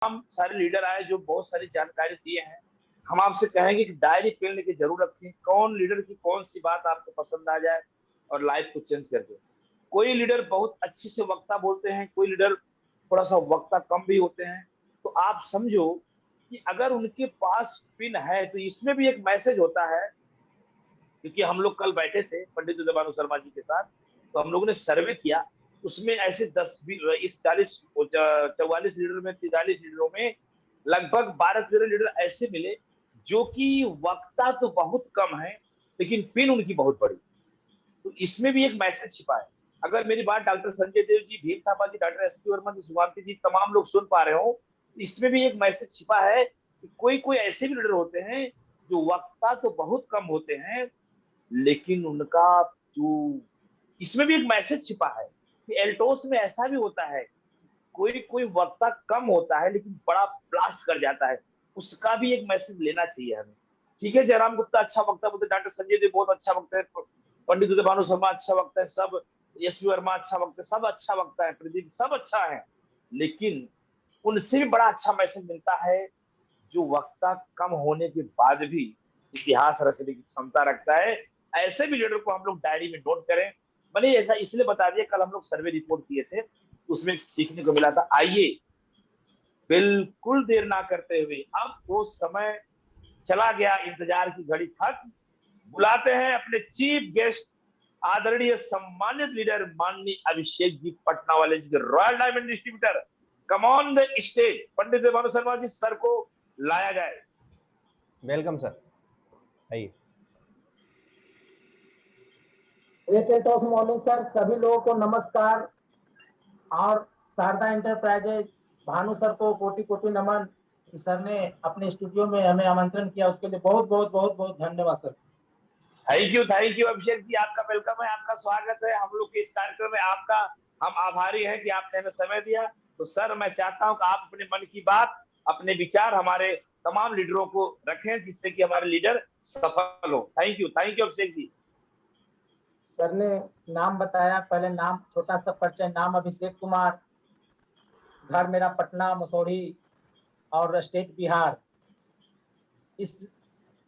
तमाम सारे लीडर आए जो बहुत सारी जानकारी दिए हैं। हम आपसे कहेंगे कि डायरी पेन लेके जरूर रखें, कौन लीडर की कौन सी बात आपको पसंद आ जाए और लाइफ को चेंज कर दे। कोई लीडर बहुत अच्छी से वक्ता बोलते हैं, कोई लीडर थोड़ा सा वक्ता कम भी होते हैं। तो आप समझो कि अगर उनके पास पिन है तो इसमें भी एक मैसेज होता है। क्योंकि हम लोग कल बैठे थे पंडित उदय भानु शर्मा जी के साथ, तो हम लोगों ने सर्वे किया। उसमें ऐसे 44 लीडर में 43 लीडरों में लगभग 12-13 लीडर ऐसे मिले जो कि वक्ता तो बहुत कम है लेकिन पिन उनकी बहुत बड़ी। तो इसमें भी एक मैसेज छिपा है। अगर मेरी बात डॉक्टर संजय देव जी, भीम थापा जी, डॉक्टर एस पी वर्मा जी, सुभांति जी, तमाम लोग सुन पा रहे हो, इसमें भी एक मैसेज छिपा है कि कोई कोई ऐसे भी लीडर होते हैं जो वक्ता तो बहुत कम होते हैं लेकिन उनका जो, इसमें भी एक मैसेज छिपा है कि एल्टोस में ऐसा भी होता है, कोई कोई वक्ता कम होता है लेकिन बड़ा ब्लास्ट कर जाता है। उसका भी एक मैसेज लेना चाहिए हमें। ठीक है, जयराम गुप्ता अच्छा वक्ता बोलते, डॉक्टर संजय देव बहुत अच्छा वक्ता है, पंडित उदय भानु शर्मा अच्छा वक्ता है, सब एस पी वर्मा अच्छा वक्ता है, सब अच्छा वक्ता है, प्रदीप सब अच्छा है। लेकिन उनसे भी बड़ा अच्छा मैसेज मिलता है जो वक्ता कम होने के बाद भी इतिहास रचने की क्षमता रखता है। ऐसे भी लीडर को हम लोग डायरी में नोट करें। मैंने ऐसा इसलिए बता दिया, कल हम लोग सर्वे रिपोर्ट किए थे, उसमें सीखने को मिला था। आइए बिल्कुल देर ना करते हुए, अब वो समय चला गया, इंतजार की घड़ी खत्म। बुलाते हैं अपने चीफ गेस्ट, आदरणीय सम्मानित लीडर माननीय अभिषेक जी पटना वाले ji, royal diamond distributor. Come on the stage, Pandit Bhanu Sharma ji sir को लाया जाए। वेलकम सर, आइए। टॉस मॉर्निंग सर, सभी लोगों को नमस्कार। और शारदा इंटरप्राइजेज भानु सर को कोटि कोटि नमन कि सर ने अपने स्टूडियो में हमें आमंत्रण किया, उसके लिए बहुत बहुत बहुत बहुत धन्यवाद सर। थैंक यू अभिषेक जी, आपका वेलकम है, आपका स्वागत है हम लोग के इस कार्यक्रम में। आपका हम आभारी हैं कि आपने हमें समय दिया। तो सर मैं चाहता हूं कि आप अपने मन की बात, अपने विचार हमारे तमाम लीडरों को रखें जिससे कि हमारे लीडर सफल हो। Thank you Abhishek ji. Sir ने नाम बताया, पहले नाम छोटा सा परिचय। नाम अभिषेक कुमार, घर मेरा पटना मसौढ़ी और स्टेट बिहार। इस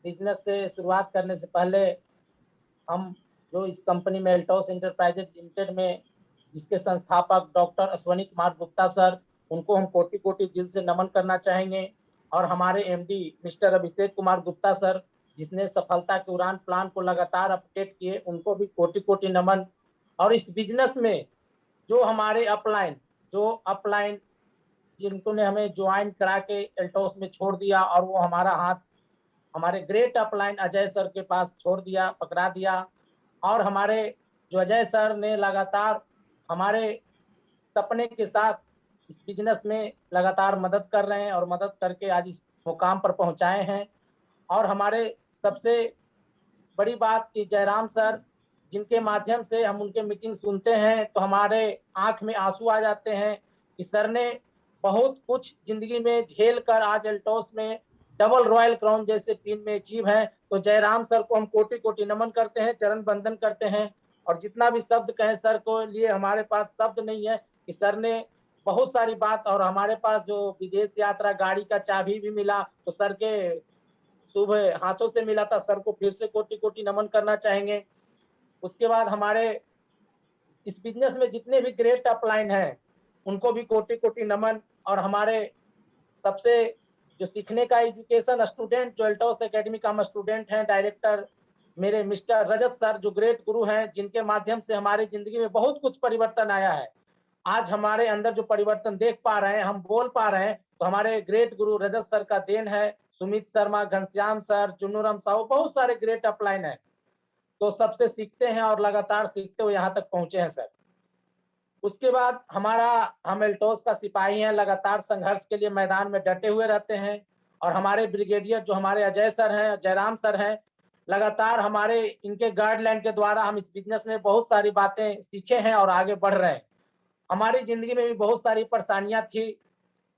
बिजनेस से शुरुआत करने से पहले हम जो इस कंपनी में एल्टोस इंटरप्राइजेज लिमिटेड में जिसके संस्थापक डॉक्टर अश्वनी कुमार गुप्ता सर, उनको हम कोटि कोटि दिल से नमन करना चाहेंगे। और हमारे MD mister Abhishek Kumar Gupta sir, जिसने सफलता के उड़ान प्लान को लगातार अपडेट किए, उनको भी कोटि कोटि नमन। और इस बिजनेस में जो हमारे अपलाइन जिनको ने हमें ज्वाइन करा के एल्टोस में छोड़ दिया, और वो हमारा हाथ हमारे ग्रेट अपलाइन अजय सर के पास छोड़ दिया, पकड़ा दिया। और हमारे जो अजय सर ने लगातार हमारे सपने के साथ इस बिजनेस में लगातार मदद कर रहे हैं और मदद करके आज इस मुकाम पर पहुंचाए हैं। और हमारे सबसे बड़ी बात कि जयराम सर, जिनके माध्यम से हम उनके मीटिंग सुनते हैं तो हमारे आंख में आंसू आ जाते हैं कि सर ने बहुत कुछ जिंदगी में झेल कर आज एल्टोस में डबल रॉयल क्राउन जैसे पिन में अचीव है। तो जयराम सर को हम कोटि कोटि नमन करते हैं, चरण बंदन करते हैं। और जितना भी शब्द कहें सर को लिए हमारे पास शब्द नहीं है कि सर ने बहुत सारी बात। और हमारे पास जो विदेश यात्रा गाड़ी का चाबी भी मिला तो सर के शुभ हाथों से मिला था, सर को फिर से कोटि कोटि नमन करना चाहेंगे। उसके बाद हमारे इस बिजनेस में जितने भी ग्रेट अपलाइन हैं उनको भी कोटि कोटि नमन। और हमारे सबसे जो सीखने का एजुकेशन स्टूडेंट, जो एल्टोस एकेडमी का हम स्टूडेंट हैं, डायरेक्टर मेरे मिस्टर रजत सर, जो ग्रेट गुरु हैं, जिनके माध्यम से हमारी जिंदगी में बहुत कुछ परिवर्तन आया है। आज हमारे अंदर जो परिवर्तन देख पा रहे हैं, हम बोल पा रहे हैं, तो हमारे ग्रेट गुरु रजत सर का देन है। सुमित शर्मा, घनश्याम सर, चुन्नूराम साहू, बहुत सारे ग्रेट अपलाइन है। तो सबसे सीखते हैं और लगातार सीखते हुए यहाँ तक पहुंचे हैं सर। उसके बाद हम एल्टोस का सिपाही हैं, लगातार संघर्ष के लिए मैदान में डटे हुए रहते हैं। और हमारे ब्रिगेडियर जो हमारे अजय सर हैं, जयराम सर हैं, लगातार हमारे इनके गाइडलाइन के द्वारा हम इस बिजनेस में बहुत सारी बातें सीखे हैं और आगे बढ़ रहे हैं। हमारी जिंदगी में भी बहुत सारी परेशानियां थी।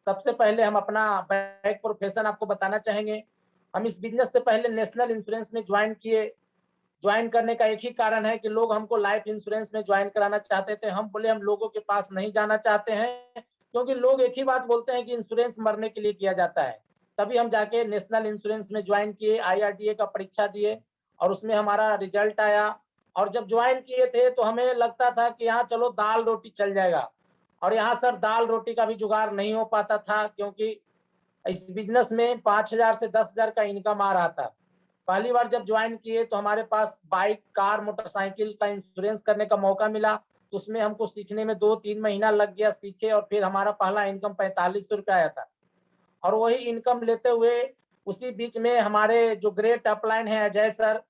सबसे पहले हम अपना बैक प्रोफेशन आपको बताना चाहेंगे। हम इस बिजनेस से पहले नेशनल इंश्योरेंस में ज्वाइन किए। ज्वाइन करने का एक ही कारण है कि लोग हमको लाइफ इंश्योरेंस में ज्वाइन कराना चाहते थे। हम बोले हम लोगों के पास नहीं जाना चाहते हैं, क्योंकि लोग एक ही बात बोलते हैं कि इंश्योरेंस मरने के लिए किया जाता है। तभी हम जाके नेशनल इंश्योरेंस में ज्वाइन किए, IRDA का परीक्षा दिए और उसमें हमारा रिजल्ट आया। और जब ज्वाइन किए थे तो हमें लगता था कि यहाँ चलो दाल रोटी चल जाएगा, और यहाँ सर दाल रोटी का भी जुगाड़ नहीं हो पाता था, क्योंकि इस बिजनेस में 5,000 से 10,000 का इनकम आ रहा था। पहली बार जब ज्वाइन किए तो हमारे पास बाइक, कार, मोटरसाइकिल का इंश्योरेंस करने का मौका मिला, तो उसमें हमको सीखने में 2-3 महीना लग गया, सीखे और फिर हमारा पहला इनकम 4500 रुपया आया था। और वही इनकम लेते हुए उसी बीच में हमारे जो ग्रेट अपलाइन है अजय सर,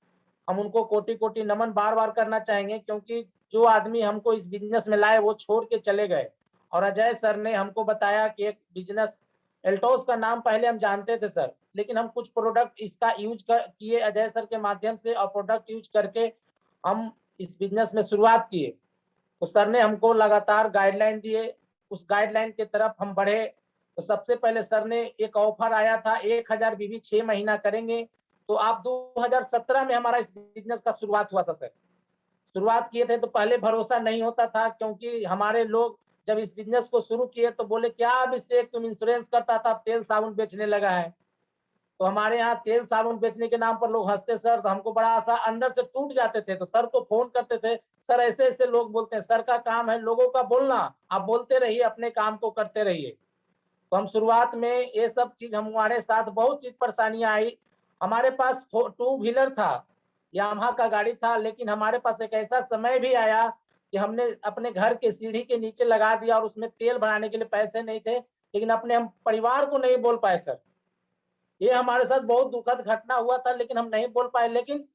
हम उनको कोटि-कोटि नमन बार-बार करना चाहेंगे, क्योंकि जो आदमी हमको इस बिज़नेस में लाए वो छोड़ के चले गए। और अजय सर ने हमको बताया कि एक बिज़नेस एल्टोस का नाम पहले हम जानते थे सर, लेकिन हम कुछ प्रोडक्ट इसका यूज़ कर किए अजय सर के माध्यम से, और प्रोडक्ट यूज़ करके हम इस बिज़नेस में शुरुआत किए। तो सर ने हमको लगातार गाइडलाइन दिए, उस गाइडलाइन की तरफ हम बढ़े। तो सबसे पहले सर ने एक ऑफर आया था 1000 बीवी 6 महीना करेंगे, तो आप 2017 में हमारा इस बिज़नेस का शुरुआत हुआ था सर। शुरुआत किए थे तो पहले भरोसा नहीं होता था, क्योंकि हमारे लोग जब इस बिज़नेस को शुरू किए तो बोले, क्या अभिषेक तुम इंश्योरेंस करता था, अब तेल साबुन बेचने लगा है। तो हमारे यहाँ तेल साबुन बेचने के नाम पर लोग हँसते सर, तो हमको बड़ा सा अंदर से टूट जाते थे। तो सर को फ़ोन करते थे, सर ऐसे-ऐसे लोग बोलते हैं, सर का काम है लोगों का बोलना, आप बोलते रहिए, अपने काम को करते रहिए। तो हम शुरुआत में ये सब चीज़ हमारे साथ बहुत चीज़ परेशानियाँ आई। हमारे पास टू व्हीलर था, यामाहा का गाड़ी था, लेकिन हमारे पास एक ऐसा समय भी आया कि हमने अपने घर के सीढ़ी के नीचे लगा दिया और उसमें तेल भराने के लिए पैसे नहीं थे, लेकिन अपने हम परिवार को नहीं बोल पाए सर। ये हमारे साथ बहुत दुखद घटना हुआ था, लेकिन हम नहीं बोल पाए। लेकिन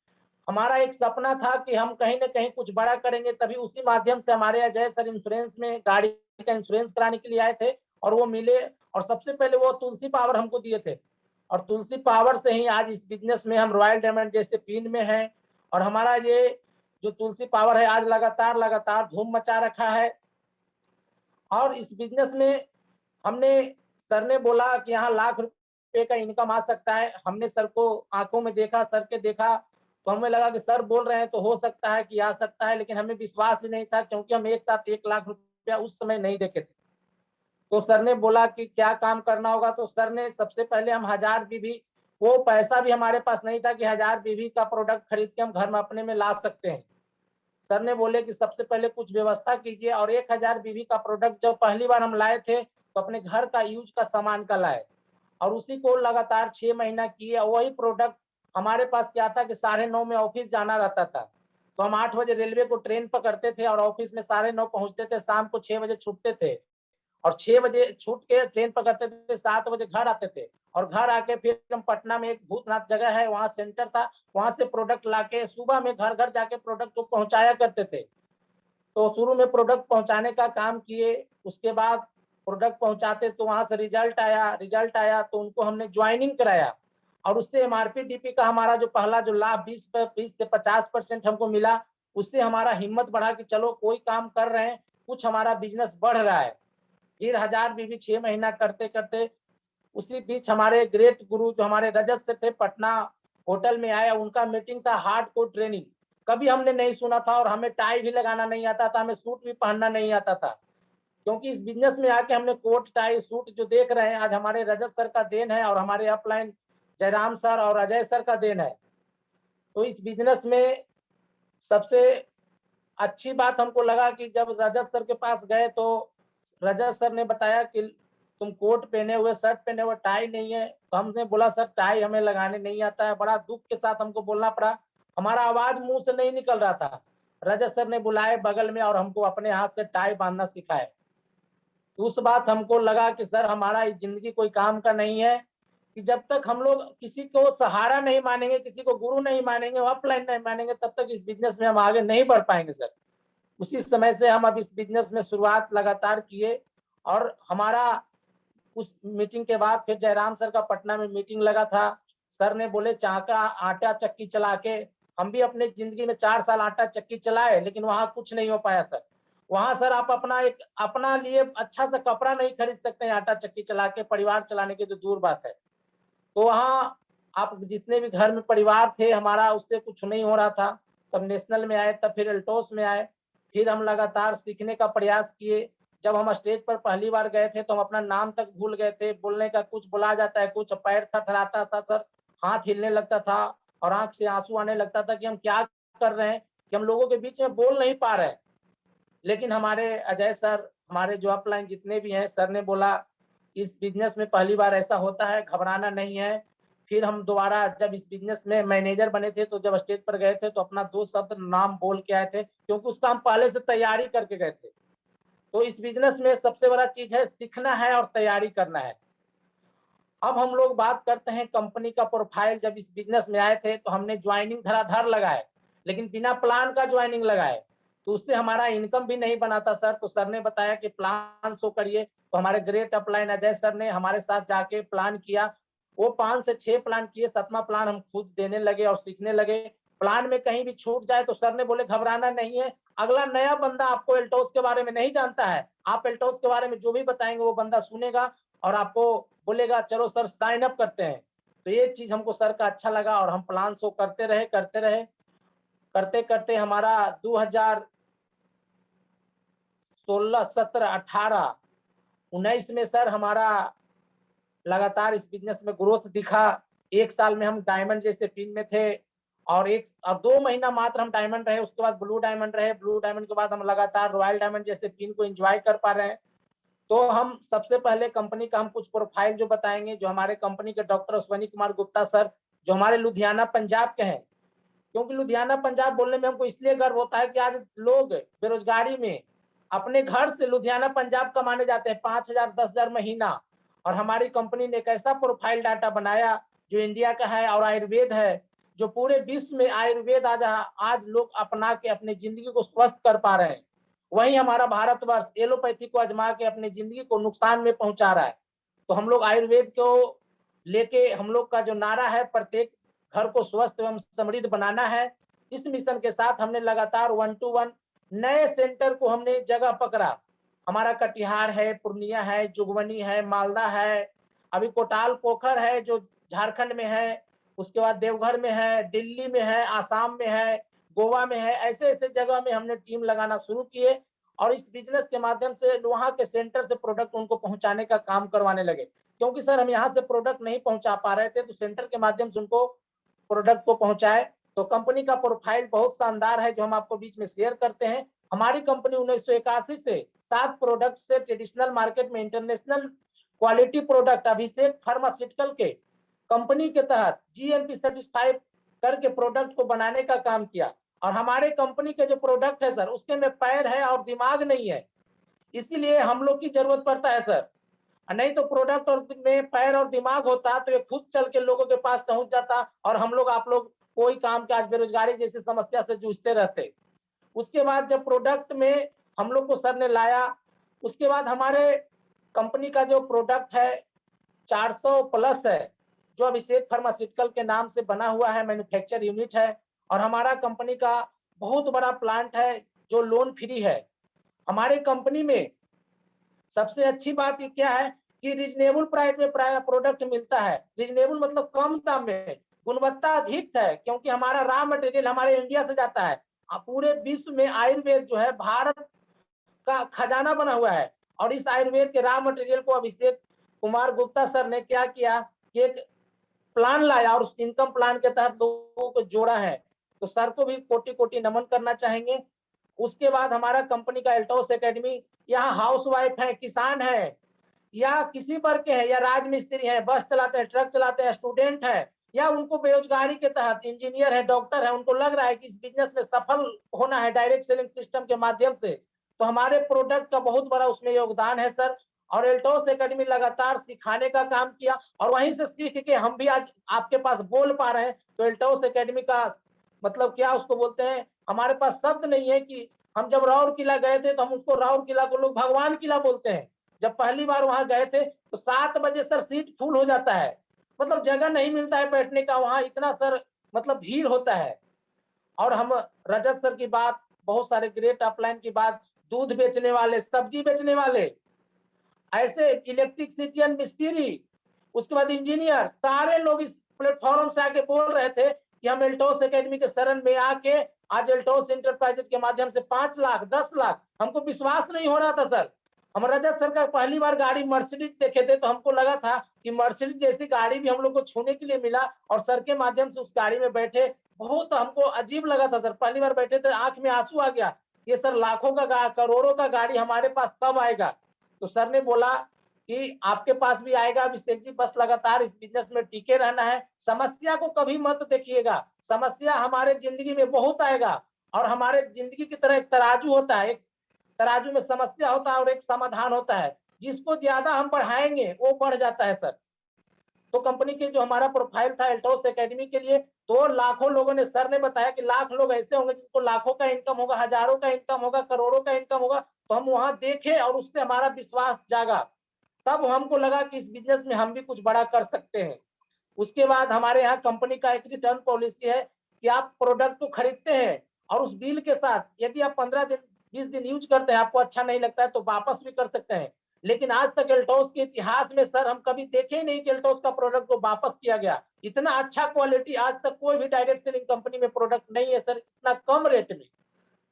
हमारा एक सपना था कि हम कहीं न कहीं कुछ बड़ा करेंगे, तभी उसी माध्यम से हमारे अजय सर इंश्योरेंस में गाड़ी का इंश्योरेंस कराने के लिए आए थे और वो मिले, और सबसे पहले वो तुलसी पावर हमको दिए थे। और तुलसी पावर से ही आज इस बिज़नेस में हम रॉयल डायमंड जैसे पिन में हैं, और हमारा ये जो तुलसी पावर है आज लगातार धूम मचा रखा है। और इस बिज़नेस में हमने सर ने बोला कि यहाँ लाख रुपए का इनकम आ सकता है। हमने सर को आँखों में देखा, सर के देखा, तो हमें लगा कि सर बोल रहे हैं तो हो सकता है कि आ सकता है, लेकिन हमें विश्वास ही नहीं था, क्योंकि हम एक साथ 1 लाख रुपया उस समय नहीं देखे थे। तो सर ने बोला कि क्या काम करना होगा, तो सर ने सबसे पहले हम 1000 बीवी, वो पैसा भी हमारे पास नहीं था कि 1000 बीवी का प्रोडक्ट खरीद के हम घर में अपने में ला सकते हैं। सर ने बोले कि सबसे पहले कुछ व्यवस्था कीजिए, और 1000 बीवी का प्रोडक्ट जब पहली बार हम लाए थे, तो अपने घर का यूज़ का सामान का लाए, और उसी को लगातार 6 महीना किए। और वही प्रोडक्ट हमारे पास क्या था कि 9:30 में ऑफिस जाना रहता था, तो हम 8 बजे रेलवे को ट्रेन पकड़ते थे और ऑफिस में 9:30 पहुँचते थे, शाम को 6 बजे छूटते थे। और 6 बजे छूट के ट्रेन पकड़ते थे, 7 बजे घर आते थे, और घर आके फिर हम पटना में एक भूतनाथ जगह है, वहाँ सेंटर था, वहाँ से प्रोडक्ट लाके सुबह में घर-घर जाके प्रोडक्ट को पहुँचाया करते थे। तो शुरू में प्रोडक्ट पहुँचाने का काम किए, उसके बाद प्रोडक्ट पहुँचाते तो वहाँ से रिजल्ट आया तो उनको हमने जॉइनिंग कराया, और उससे एमआरपी डीपी का हमारा जो पहला जो लाभ 20 से 50% हमको मिला, उससे हमारा हिम्मत बढ़ा कि चलो कोई काम कर रहे हैं, कुछ हमारा बिज़नेस बढ़ रहा है। फिर 1000 बीवी 6 महीना करते-करते उसी बीच हमारे ग्रेट गुरु जो हमारे रजत से थे, पटना होटल में आए, उनका मीटिंग था हार्डकोर ट्रेनिंग। कभी हमने नहीं सुना था, और हमें टाई भी लगाना नहीं आता था, हमें सूट भी पहनना नहीं आता था। क्योंकि इस बिज़नेस में आके हमने कोट, टाई, सूट जो देख रहे हैं आज हमारे रजत सर का देन है, और हमारे अपलाइन जयराम सर और अजय सर का देन है। तो इस बिज़नेस में सबसे अच्छी बात हमको लगा कि जब रजत सर के पास गए तो रजत सर ने बताया कि तुम कोट पहने हुए, शर्ट पहने हुए, टाई नहीं है। तो हमने बोला सर टाई हमें लगाने नहीं आता है। बड़ा दुःख के साथ हमको बोलना पड़ा। हमारा आवाज़ मुँह से नहीं निकल रहा था। रजत सर ने बुलाए बगल में और हमको अपने हाथ से टाई बाँधना सिखाए। उस बात हमको लगा कि सर हमारा ये ज़िंदगी कोई काम का नहीं है, कि जब तक हम लोग किसी को सहारा नहीं मानेंगे, किसी को गुरु नहीं मानेंगे, अपलाइन नहीं मानेंगे, तब तक इस बिज़नेस में हम आगे नहीं बढ़ पाएँगे सर। उसी समय से हम अब इस बिज़नेस में शुरुआत लगातार किए, और हमारा उस मीटिंग के बाद फिर जयराम सर का पटना में मीटिंग लगा था। सर ने बोले चाका आटा चक्की चला के, हम भी अपनी ज़िंदगी में 4 साल आटा चक्की चलाए, लेकिन वहाँ कुछ नहीं हो पाया सर। वहाँ सर आप अपना लिए अच्छा सा कपड़ा नहीं खरीद सकते हैं आटा चक्की चला के, परिवार चलाने की तो दूर बात है। तो वहाँ आप जितने भी घर में परिवार थे हमारा, उससे कुछ नहीं हो रहा था। तब नेशनल में आए, तब फिर एल्टोस में आए। फिर हम लगातार सीखने का प्रयास किए। जब हम स्टेज पर पहली बार गए थे तो हम अपना नाम तक भूल गए थे, बोलने का कुछ बुला जाता है, कुछ पैर थरथराता था सर, हाथ हिलने लगता था और आंख से आंसू आने लगता था कि हम क्या कर रहे हैं, कि हम लोगों के बीच में बोल नहीं पा रहे हैं। लेकिन हमारे अजय सर, हमारे जो अपलाइन जितने भी हैं, सर ने बोला इस बिजनेस में पहली बार ऐसा होता है, घबराना नहीं है। फिर हम दोबारा जब इस बिजनेस में मैनेजर बने थे तो जब स्टेज पर गए थे तो अपना 2 शब्द नाम बोल के आए थे, क्योंकि उसका हम पहले से तैयारी करके गए थे। तो इस बिजनेस में सबसे बड़ा चीज है सीखना है और तैयारी करना है। अब हम लोग बात करते हैं कंपनी का प्रोफाइल। जब इस बिजनेस में आए थे तो हमने ज्वाइनिंग धड़ाधड़ लगाए, लेकिन बिना प्लान का ज्वाइनिंग लगाए, तो उससे हमारा इनकम भी नहीं बना था सर। तो सर ने बताया कि प्लान शो करिए, तो हमारे ग्रेट अपलाइन अजय सर ने हमारे साथ जाके प्लान किया। वो 5 से 6 प्लान किए, 7वां प्लान हम खुद देने लगे और सीखने लगे। प्लान में कहीं भी छूट जाए तो सर ने बोले घबराना नहीं है, अगला नया बंदा आपको एल्टोस के बारे में नहीं जानता है, आप एल्टोस के बारे में जो भी बताएंगे वो बंदा सुनेगा और आपको बोलेगा चलो सर साइन अप करते हैं। तो ये चीज हमको सर का अच्छा लगा और हम प्लान शो करते रहे करते करते हमारा 2016, 17, 18, 19 में सर हमारा लगातार इस बिजनेस में ग्रोथ दिखा। 1 साल में हम डायमंड जैसे पिन में थे और 2 महीना मात्र हम डायमंड रहे, उसके बाद ब्लू डायमंड रहे, ब्लू डायमंड के बाद हम लगातार रॉयल डायमंड जैसे पिन को एंजॉय कर पा रहे हैं। तो हम सबसे पहले कंपनी का हम कुछ प्रोफाइल जो बताएंगे, जो हमारे कंपनी के डॉक्टर अश्वनी कुमार गुप्ता सर, जो हमारे लुधियाना पंजाब के हैं। क्योंकि लुधियाना पंजाब बोलने में हमको इसलिए गर्व होता है कि आज लोग बेरोजगारी में अपने घर से लुधियाना पंजाब कमाने जाते हैं 5,000 10,000 महीना, और हमारी कंपनी ने एक ऐसा प्रोफाइल डाटा बनाया जो इंडिया का है और आयुर्वेद है, जो पूरे विश्व में आयुर्वेद आज लोग अपना के अपनी जिंदगी को स्वस्थ कर पा रहे हैं। वहीं हमारा भारतवर्ष एलोपैथी को आजमा के अपनी जिंदगी को नुकसान में पहुंचा रहा है। तो हम लोग आयुर्वेद को लेके हम लोग का जो नारा है, प्रत्येक घर को स्वस्थ एवं समृद्ध बनाना है, इस मिशन के साथ हमने लगातार 1 to 1 नए सेंटर को हमने जगह पकड़ा। हमारा कटिहार है, पूर्णिया है, जुगवनी है, मालदा है, अभी कोटाल पोखर है जो झारखंड में है, उसके बाद देवघर में है, दिल्ली में है, आसाम में है, गोवा में है। ऐसे ऐसे जगह में हमने टीम लगाना शुरू किए और इस बिजनेस के माध्यम से वहां के सेंटर से प्रोडक्ट उनको पहुंचाने का काम करवाने लगे। क्योंकि सर हम यहाँ से प्रोडक्ट नहीं पहुंचा पा रहे थे, तो सेंटर के माध्यम से उनको प्रोडक्ट को पहुंचाए। तो कंपनी का प्रोफाइल बहुत शानदार है जो हम आपको बीच में शेयर करते हैं। हमारी कंपनी 1981 से 7 प्रोडक्ट से ट्रेडिशनल मार्केट में इंटरनेशनल क्वालिटी प्रोडक्ट अभिषेक फार्मास्यूटिकल के कंपनी के तहत जीएमपी सर्टिफाइड करके प्रोडक्ट को बनाने का काम किया। और हमारे कंपनी के जो प्रोडक्ट है सर, उसके में पैर है और दिमाग नहीं है, इसीलिए हम लोग की जरूरत पड़ता है सर। नहीं तो प्रोडक्ट और में पैर और दिमाग होता तो ये खुद चल के लोगों के पास पहुंच जाता और हम लोग आप लोग कोई काम के आज बेरोजगारी जैसी समस्या से जूझते रहते। उसके बाद जब प्रोडक्ट में हम लोग को सर ने लाया, उसके बाद हमारे कंपनी का जो प्रोडक्ट है 400 प्लस है, जो अभिषेक फार्मास्यूटिकल के नाम से बना हुआ है, मैन्युफैक्चर यूनिट है। और हमारा कंपनी का बहुत बड़ा प्लांट है जो लोन फ्री है। हमारे कंपनी में सबसे अच्छी बात ये क्या है कि रीजनेबल प्राइस में प्रोडक्ट मिलता है। रीजनेबल मतलब कम दाम में, गुणवत्ता अधिक है, क्योंकि हमारा रॉ मटेरियल हमारे इंडिया से जाता है। पूरे विश्व में आयुर्वेद जो है भारत का खजाना बना हुआ है। और इस आयुर्वेद के रॉ मटेरियल को अभिषेक कुमार गुप्ता सर ने क्या किया कि एक प्लान लाया और उस इनकम प्लान के तहत लोगों को जोड़ा है। तो सर को भी कोटि कोटि नमन करना चाहेंगे। उसके बाद हमारा कंपनी का एल्टोस एकेडमी, यहाँ हाउस वाइफ है, किसान है, या किसी वर्ग के हैं, या राज मिस्त्री है, बस चलाते हैं, ट्रक चलाते हैं, स्टूडेंट है, या उनको बेरोजगारी के तहत इंजीनियर है, डॉक्टर है, उनको लग रहा है कि इस बिजनेस में सफल होना है डायरेक्ट सेलिंग सिस्टम के माध्यम से, तो हमारे प्रोडक्ट का बहुत बड़ा उसमें योगदान है सर। और एल्टोस एकेडमी लगातार सिखाने का काम किया और वहीं से सीख के हम भी आज आपके पास बोल पा रहे हैं। तो एल्टोस एकेडमी का मतलब क्या उसको बोलते हैं, हमारे पास शब्द नहीं है कि हम जब राउर किला गए थे तो हम उसको राउर किला को लोग भगवान किला बोलते हैं। जब पहली बार वहां गए थे तो 7 बजे सर सीट फुल हो जाता है, मतलब जगह नहीं मिलता है बैठने का, वहां इतना सर मतलब भीड़ होता है। और हम रजत सर की बात, बहुत सारे ग्रेट अपलाइन की बात, दूध बेचने वाले, सब्जी बेचने वाले, ऐसे इलेक्ट्रिसिटियन मिस्त्री, उसके बाद इंजीनियर, सारे लोग इस प्लेटफॉर्म से आके बोल रहे थे कि हम एल्टोस एकेडमी के शरण में आके आज एल्टोस इंटरप्राइजेज के माध्यम से 5 लाख 10 लाख, हमको विश्वास नहीं हो रहा था सर। हम रजत सर का पहली बार गाड़ी मर्सिडीज देखे थे तो हमको लगा था कि मर्सिडीज जैसी गाड़ी भी हम लोग को छूने के लिए मिला, और सर के माध्यम से उस गाड़ी में बैठे, बहुत हमको अजीब लगा था सर। पहली बार बैठे थे, आंख में आंसू आ गया, ये सर लाखों का करोड़ों का गाड़ी हमारे पास कब आएगा। तो सर ने बोला कि आपके पास भी आएगा अभिषेक जी, बस लगातार इस बिजनेस में टिके रहना है, समस्या को कभी मत देखिएगा, समस्या हमारे जिंदगी में बहुत आएगा, और हमारे जिंदगी की तरह एक तराजू होता है, एक तराजू में समस्या होता है और एक समाधान होता है, जिसको ज्यादा हम बढ़ाएंगे वो बढ़ जाता है सर। तो कंपनी के जो हमारा प्रोफाइल था एल्टोस एकेडमी के लिए, तो लाखों लोगों ने, सर ने बताया कि लाख लोग ऐसे होंगे जिनको लाखों का इनकम होगा, हजारों का इनकम होगा, करोड़ों का इनकम होगा। तो हम वहां देखे और उससे हमारा विश्वास जागा, तब हमको लगा कि इस बिजनेस में हम भी कुछ बड़ा कर सकते हैं। उसके बाद हमारे यहाँ कंपनी का एक रिटर्न पॉलिसी है कि आप प्रोडक्ट को खरीदते हैं और उस बिल के साथ यदि आप 15 दिन 20 दिन यूज करते हैं, आपको अच्छा नहीं लगता है तो वापस भी कर सकते हैं। लेकिन आज तक एल्टोस के इतिहास में सर हम कभी देखे ही नहीं कि एल्टोस का प्रोडक्ट को वापस किया गया। इतना अच्छा क्वालिटी आज तक कोई भी डायरेक्ट सेलिंग कंपनी में प्रोडक्ट नहीं है सर, इतना कम रेट में।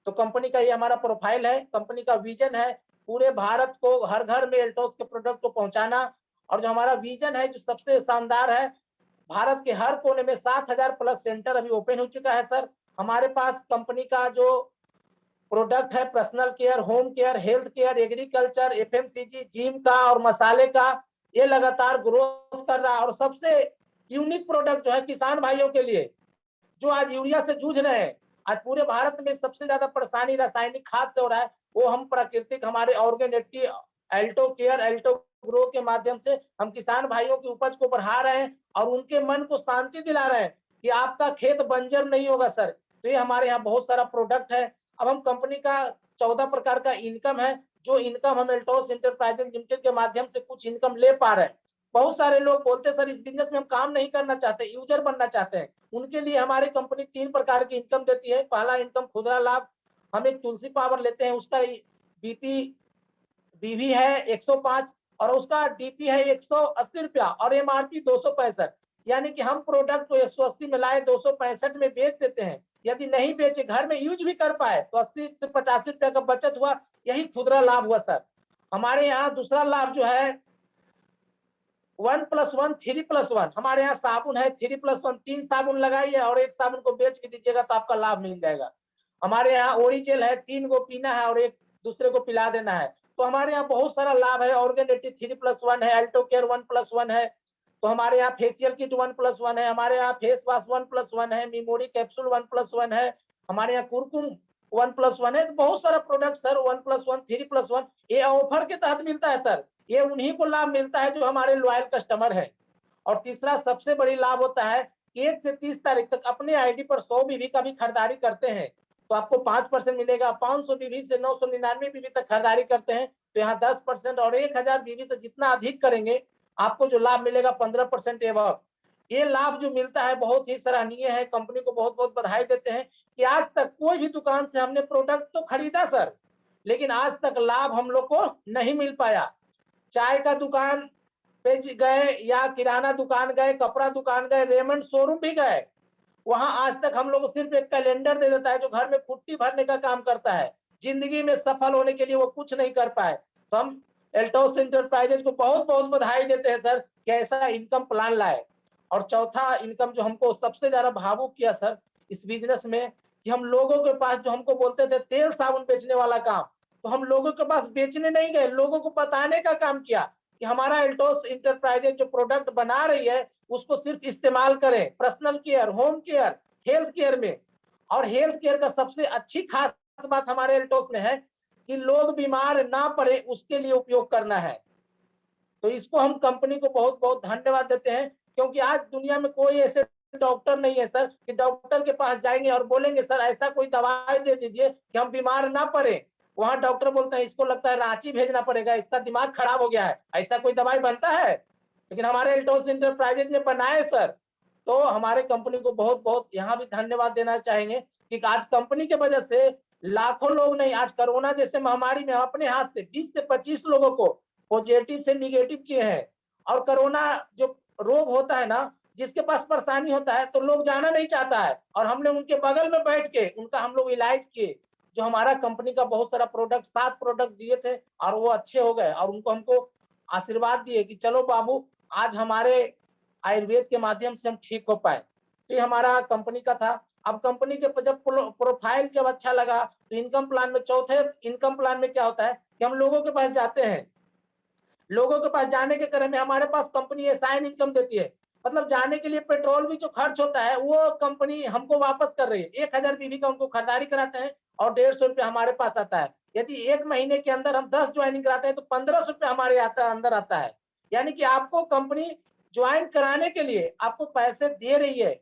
तो कंपनी का ये हमारा प्रोफाइल है, कंपनी का विजन है पूरे भारत को, हर घर में एल्टोस के प्रोडक्ट को पहुंचाना। और जो हमारा विजन है जो सबसे शानदार है, भारत के हर कोने में 7,000 प्लस सेंटर अभी ओपन हो चुका है सर। हमारे पास कंपनी का जो प्रोडक्ट है, personal care, home care, health care, agriculture, FMCG, gym का और मसाले का, ये लगातार ग्रोथ कर रहा है। और सबसे यूनिक प्रोडक्ट जो है किसान भाइयों के लिए, जो आज यूरिया से जूझ रहे हैं, आज पूरे भारत में सबसे ज्यादा परेशानी रासायनिक खाद से हो रहा है, वो हम प्राकृतिक हमारे organic Alto care, Alto grow के माध्यम से हम किसान भाइयों की उपज को बढ़ा रहे हैं और उनके मन को शांति दिला रहे हैं कि आपका खेत बंजर नहीं होगा सर। तो ये हमारे यहाँ बहुत सारा प्रोडक्ट है। अब हम कंपनी का 14 प्रकार का इनकम है, जो इनकम हम एल्टोस इंटरप्राइजेज लिमिटेड के माध्यम से कुछ इनकम ले पा रहे हैं। बहुत सारे लोग बोलते सर इस बिजनेस में हम काम नहीं करना चाहते, यूजर बनना चाहते हैं, उनके लिए हमारी कंपनी 3 प्रकार की इनकम देती है। पहला इनकम खुदरा लाभ, हम एक तुलसी पावर लेते हैं, उसका बीपी बीवी है 105 और उसका डीपी है 180 रुपया और एमआरपी 265। यानी कि हम प्रोडक्ट को 180 में लाए 265 में बेच देते हैं। यदि नहीं बेचे, घर में यूज भी कर पाए, तो 80 से 85 रुपया का बचत हुआ, यही खुदरा लाभ हुआ सर। हमारे यहाँ दूसरा लाभ जो है 1+1 3+1, हमारे यहाँ साबुन है 3+1, 3 साबुन लगाइए और एक साबुन को बेच के दीजिएगा तो आपका लाभ मिल जाएगा। हमारे यहाँ ओरिजेल है, 3 को पीना है और एक दूसरे को पिला देना है। तो हमारे यहाँ बहुत सारा लाभ है। ऑर्गेनिटी 3+1 है, अल्टो केयर 1+1 है, तो हमारे यहाँ फेशियल किट 1+1 है, हमारे यहाँ फेस वॉश 1+1 है, मेमोरी कैप्सूल 1+1 है, हमारे यहाँ कुरकुम 1+1 है। तो बहुत सारा प्रोडक्ट सर 1+1 3+1 ये ऑफर के तहत मिलता है सर। ये उन्हीं को लाभ मिलता है जो हमारे लॉयल कस्टमर है। और तीसरा सबसे बड़ी लाभ होता है कि 1 से 30 तारीख तक अपने आईडी पर 100 बीबी का भी खरीदारी करते हैं तो आपको 5% मिलेगा। 500 बीबी से 999 बीबी तक खरीदारी करते हैं तो यहाँ 10% और 1000 बीबी से जितना अधिक करेंगे आपको जो लाभ मिलेगा 15% एवं। ये लाभ जो मिलता है बहुत ही सराहनीय है। कंपनी को बहुत बहुत बधाई देते हैं कि आज तक कोई भी दुकान से हमने प्रोडक्ट तो खरीदा सर, लेकिन आज तक लाभ हम लोग को नहीं मिल पाया। चाय का दुकान पे गए या किराना दुकान गए, कपड़ा दुकान गए, रेमंड शोरूम भी गए, वहां आज तक हम लोग को सिर्फ एक कैलेंडर दे देता है जो घर में पुट्टी भरने का काम करता है। जिंदगी में सफल होने के लिए वो कुछ नहीं कर पाए। तो हम एल्टोस इंटरप्राइजेज को बहुत बहुत बधाई देते हैं सर कि ऐसा इनकम प्लान लाए। और चौथा इनकम जो हमको सबसे ज्यादा भावुक किया सर इस बिजनेस में, कि हम लोगों के पास जो हमको बोलते थे तेल साबुन बेचने वाला काम, तो हम लोगों के पास बेचने नहीं गए, लोगों को बताने का काम किया कि हमारा एल्टोस इंटरप्राइजेज जो प्रोडक्ट बना रही है उसको सिर्फ इस्तेमाल करें personal care, home care, health care में। और हेल्थ केयर का सबसे अच्छी खास बात हमारे एल्टोस में है कि लोग बीमार ना पड़े उसके लिए उपयोग करना है। तो इसको हम कंपनी को बहुत बहुत धन्यवाद देते हैं, क्योंकि आज दुनिया में कोई ऐसे डॉक्टर नहीं है सर कि डॉक्टर के पास जाएंगे और बोलेंगे सर ऐसा कोई दवाई दे दीजिए कि हम बीमार ना पड़े। वहां डॉक्टर बोलते हैं इसको लगता है रांची भेजना पड़ेगा, इसका दिमाग खराब हो गया है, ऐसा कोई दवाई बनता है? लेकिन हमारे एल्टोस इंटरप्राइजेज ने बनाए सर। तो हमारे कंपनी को बहुत बहुत यहाँ भी धन्यवाद देना चाहेंगे कि आज कंपनी के वजह से लाखों लोग नहीं, आज कोरोना जैसे महामारी में अपने हाथ से 20 से 25 लोगों को पॉजिटिव से निगेटिव किए हैं। और कोरोना जो रोग होता है ना, जिसके पास परेशानी होता है तो लोग जाना नहीं चाहता है, और हमने उनके बगल में बैठ के उनका हम लोग इलाज किए। जो हमारा कंपनी का बहुत सारा प्रोडक्ट 7 प्रोडक्ट दिए थे और वो अच्छे हो गए और उनको हमको आशीर्वाद दिए कि चलो बाबू आज हमारे आयुर्वेद के माध्यम से हम ठीक हो पाए। तो ये हमारा कंपनी का था। अब कंपनी के जब प्रोफाइल जब अच्छा लगा तो इनकम प्लान में चौथे इनकम प्लान में क्या होता है कि हम लोगों के पास जाते हैं। लोगों के पास जाने के क्रम में हमारे पास कंपनी असाइन इनकम देती है, मतलब जाने के लिए पेट्रोल भी जो खर्च होता है वो कंपनी हमको वापस कर रही है। 1000 बीवी का उनको खरीदारी कराते हैं और 150 रुपया हमारे पास आता है। यदि 1 महीने के अंदर हम 10 ज्वाइनिंग कराते हैं तो 1500 रुपया हमारे अंदर आता है। यानी कि आपको कंपनी ज्वाइन कराने के लिए आपको पैसे दे रही है।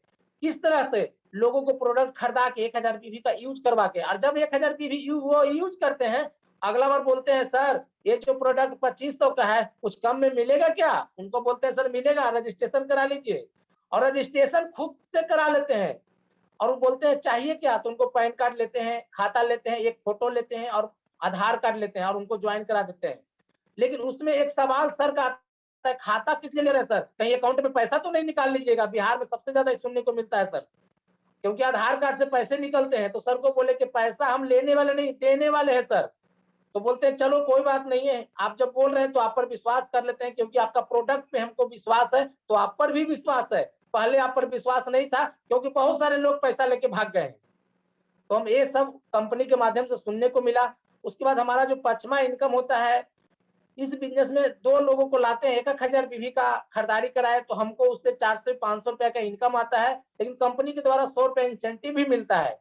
किस तरह से? लोगों को प्रोडक्ट खरीदा के 1000 बीवी का यूज करवा के, और जब 1000 बीवी वो यूज करते हैं, अगला बार बोलते हैं सर ये जो प्रोडक्ट 2500 का है कुछ कम में मिलेगा क्या? उनको बोलते हैं सर मिलेगा, रजिस्ट्रेशन करा लीजिए। और रजिस्ट्रेशन खुद से करा लेते हैं और वो बोलते हैं चाहिए क्या? तो उनको पैन कार्ड लेते हैं, खाता लेते हैं, एक फोटो लेते हैं और आधार कार्ड लेते हैं और उनको ज्वाइन करा देते हैं। लेकिन उसमें एक सवाल सर का आता है, खाता किस लिए ले रहे हैं सर? कहीं अकाउंट में पैसा तो नहीं निकाल लीजिएगा? बिहार में सबसे ज्यादा सुनने को मिलता है सर, क्योंकि आधार कार्ड से पैसे निकलते हैं। तो सर को बोले कि पैसा हम लेने वाले नहीं देने वाले हैं सर। तो बोलते हैं चलो कोई बात नहीं है, आप जब बोल रहे हैं तो आप पर विश्वास कर लेते हैं, क्योंकि आपका प्रोडक्ट पे हमको विश्वास है तो आप पर भी विश्वास है। पहले आप पर विश्वास नहीं था क्योंकि बहुत सारे लोग पैसा लेके भाग गए हैं। तो हम ये सब कंपनी के माध्यम से सुनने को मिला। उसके बाद हमारा जो 5वां इनकम होता है, इस बिजनेस में 2 लोगों को लाते हैं, 1000 बीवी का खरीदारी कराए तो हमको उससे 400-500 रुपया का इनकम आता है, लेकिन कंपनी के द्वारा 100 रुपया इंसेंटिव भी मिलता है।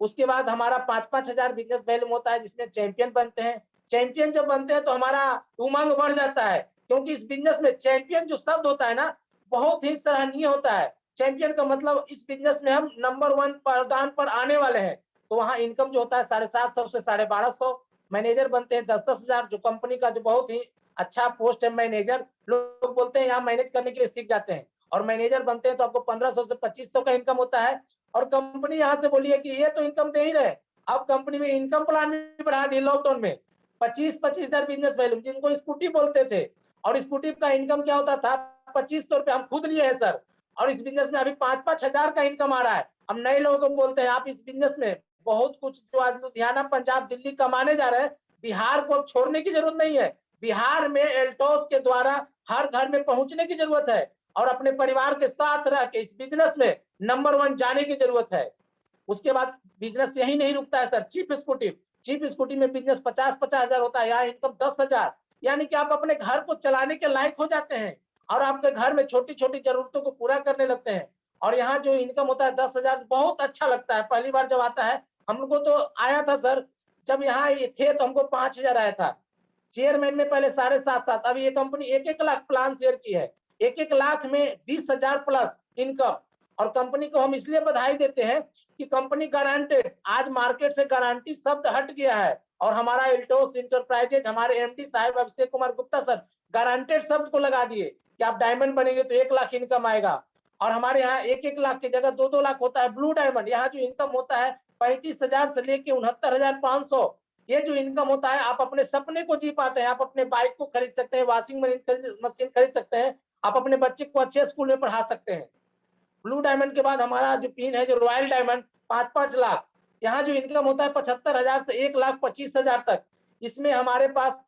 उसके बाद हमारा 5-5 हजार बिजनेस वैल्यूम होता है जिसमें चैंपियन बनते हैं। चैंपियन जब बनते हैं तो हमारा उमंग बढ़ जाता है, क्योंकि इस बिजनेस में चैंपियन जो शब्द होता है ना बहुत ही सराहनीय होता है। चैंपियन का मतलब इस बिजनेस में हम नंबर 1 पायदान पर आने वाले हैं। तो वहाँ इनकम जो होता है 750 से 1250। मैनेजर बनते हैं 10-10 हजार, जो कंपनी का जो बहुत ही अच्छा पोस्ट है मैनेजर। लोग बोलते हैं यहाँ मैनेज करने के लिए सीख जाते हैं, और मैनेजर बनते हैं तो आपको 1500 से 2500 का इनकम होता है। और कंपनी यहाँ से बोली है कि ये तो इनकम दे ही रहे, अब कंपनी में इनकम प्लान भी बढ़ा दी लॉकडाउन में। 25-25 हजार बिजनेस वैल्यू जिनको स्कूटी बोलते थे, और स्कूटी का इनकम क्या होता था 2500 रुपया हम खुद लिए हैं सर। और इस बिजनेस में अभी 5-5 हजार का इनकम आ रहा है। हम नए लोगों को बोलते हैं आप इस बिजनेस में बहुत कुछ, जो आज लुधियाना पंजाब दिल्ली कमाने जा रहे हैं, बिहार को अब छोड़ने की जरूरत नहीं है। बिहार में एल्टोस के द्वारा हर घर में पहुंचने की जरूरत है और अपने परिवार के साथ रह के इस बिजनेस में नंबर 1 जाने की जरूरत है। उसके बाद बिजनेस यही नहीं रुकता है सर। चीप स्कूटी में बिजनेस 50-50 हजार होता है, यहाँ इनकम 10 हजार। यानी कि आप अपने घर को चलाने के लायक हो जाते हैं और आपके घर में छोटी छोटी जरूरतों को पूरा करने लगते हैं। और यहाँ जो इनकम होता है 10 हजार, बहुत अच्छा लगता है। पहली बार जब आता है हमको तो आया था सर, जब यहाँ थे तो हमको 5000 आया था। चेयरमैन में पहले 7.5 अभी ये कंपनी 1-1 लाख प्लान शेयर की है। 1-1 लाख में 20 हजार प्लस इनकम। और कंपनी को हम इसलिए बधाई देते हैं कि कंपनी गारंटेड, आज मार्केट से गारंटी शब्द हट गया है। और हमारा एल्टोस इंटरप्राइजेज, हमारे एमडी साहब अभिषेक कुमार गुप्ता सर गारंटेड शब्द को लगा दिए कि आप डायमंड बनेंगे तो 1 लाख इनकम आएगा। और हमारे यहाँ 1-1 लाख की जगह 2-2 लाख होता है ब्लू डायमंड। यहाँ जो इनकम होता है 35 हजार से लेके 69,500। ये जो इनकम होता है आप अपने सपने को जी पाते हैं। आप अपने बाइक को खरीद सकते हैं, वॉशिंग मशीन खरीद सकते हैं, आप अपने बच्चे को अच्छे स्कूल में पढ़ा सकते हैं। ब्लू डायमंड के बाद हमारा जो पिन है जो रॉयल डायमंड, 5-5 लाख। यहाँ जो इनकम होता है 75 हजार से 1,25,000 तक। इसमें हमारे पास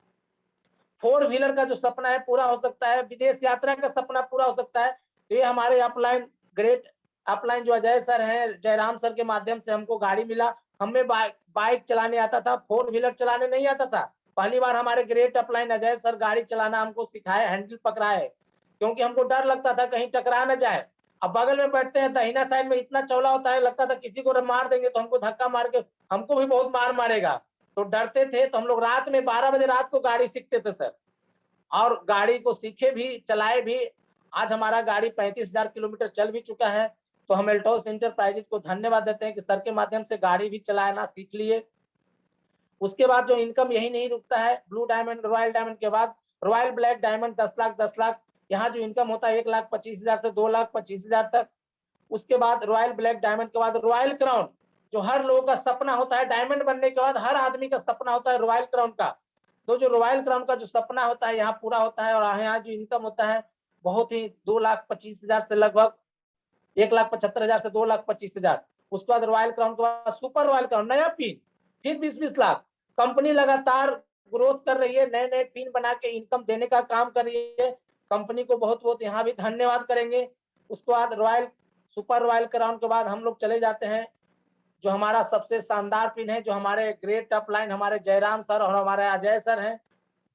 4 व्हीलर का जो सपना है पूरा हो सकता है, विदेश यात्रा का सपना पूरा हो सकता है। तो ये हमारे अपलाइन ग्रेट अपलाइन जो अजय सर हैं, जयराम सर के माध्यम से हमको गाड़ी मिला। हमें बाइक चलाने आता था, 4 व्हीलर चलाने नहीं आता था। पहली बार हमारे ग्रेट अपलाइन अजय सर गाड़ी चलाना हमको सिखाए, हैंडल पकड़ाए, क्योंकि हमको डर लगता था कहीं टकरा न जाए। अब बगल में बैठते हैं, दाहिना साइड में इतना चौड़ा होता है, लगता था किसी को मार देंगे तो हमको धक्का मार के हमको भी बहुत मार मारेगा, तो डरते थे। तो हम लोग रात में 12 बजे रात को गाड़ी सीखते थे सर, और गाड़ी को सीखे भी, चलाए भी। आज हमारा गाड़ी 35,000 किलोमीटर चल भी चुका है। तो हम एल्टोस इंटरप्राइजेज को धन्यवाद देते हैं कि सर के माध्यम से गाड़ी भी चलाना सीख लिए। उसके बाद जो इनकम यही नहीं रुकता है, ब्लू डायमंड रॉयल डायमंड के बाद रॉयल ब्लैक डायमंड 10 लाख। यहाँ जो इनकम होता है 1,25,000 से 2,25,000 तक। उसके बाद रॉयल ब्लैक डायमंड के बाद रॉयल क्राउन, जो हर लोगों का सपना होता है। डायमंड बनने के बाद हर आदमी का सपना होता है रॉयल क्राउन का। तो जो रॉयल क्राउन का जो सपना होता है यहाँ पूरा होता है। और यहाँ जो इनकम होता है बहुत ही 2,25,000 से लगभग 1,75,000 से 2,25,000। उसके बाद रॉयल क्राउन के बाद सुपर रॉयल क्राउन नया पिन, फिर 20-20 लाख। कंपनी लगातार ग्रोथ कर रही है, नए नए पिन बना के इनकम देने का काम कर रही है। कंपनी को बहुत बहुत यहाँ भी धन्यवाद करेंगे। उसके बाद रॉयल सुपर रॉयल क्राउन के बाद हम लोग चले जाते हैं जो हमारा सबसे शानदार पिन है, जो हमारे ग्रेट अपलाइन हमारे जयराम सर और हमारे अजय सर हैं,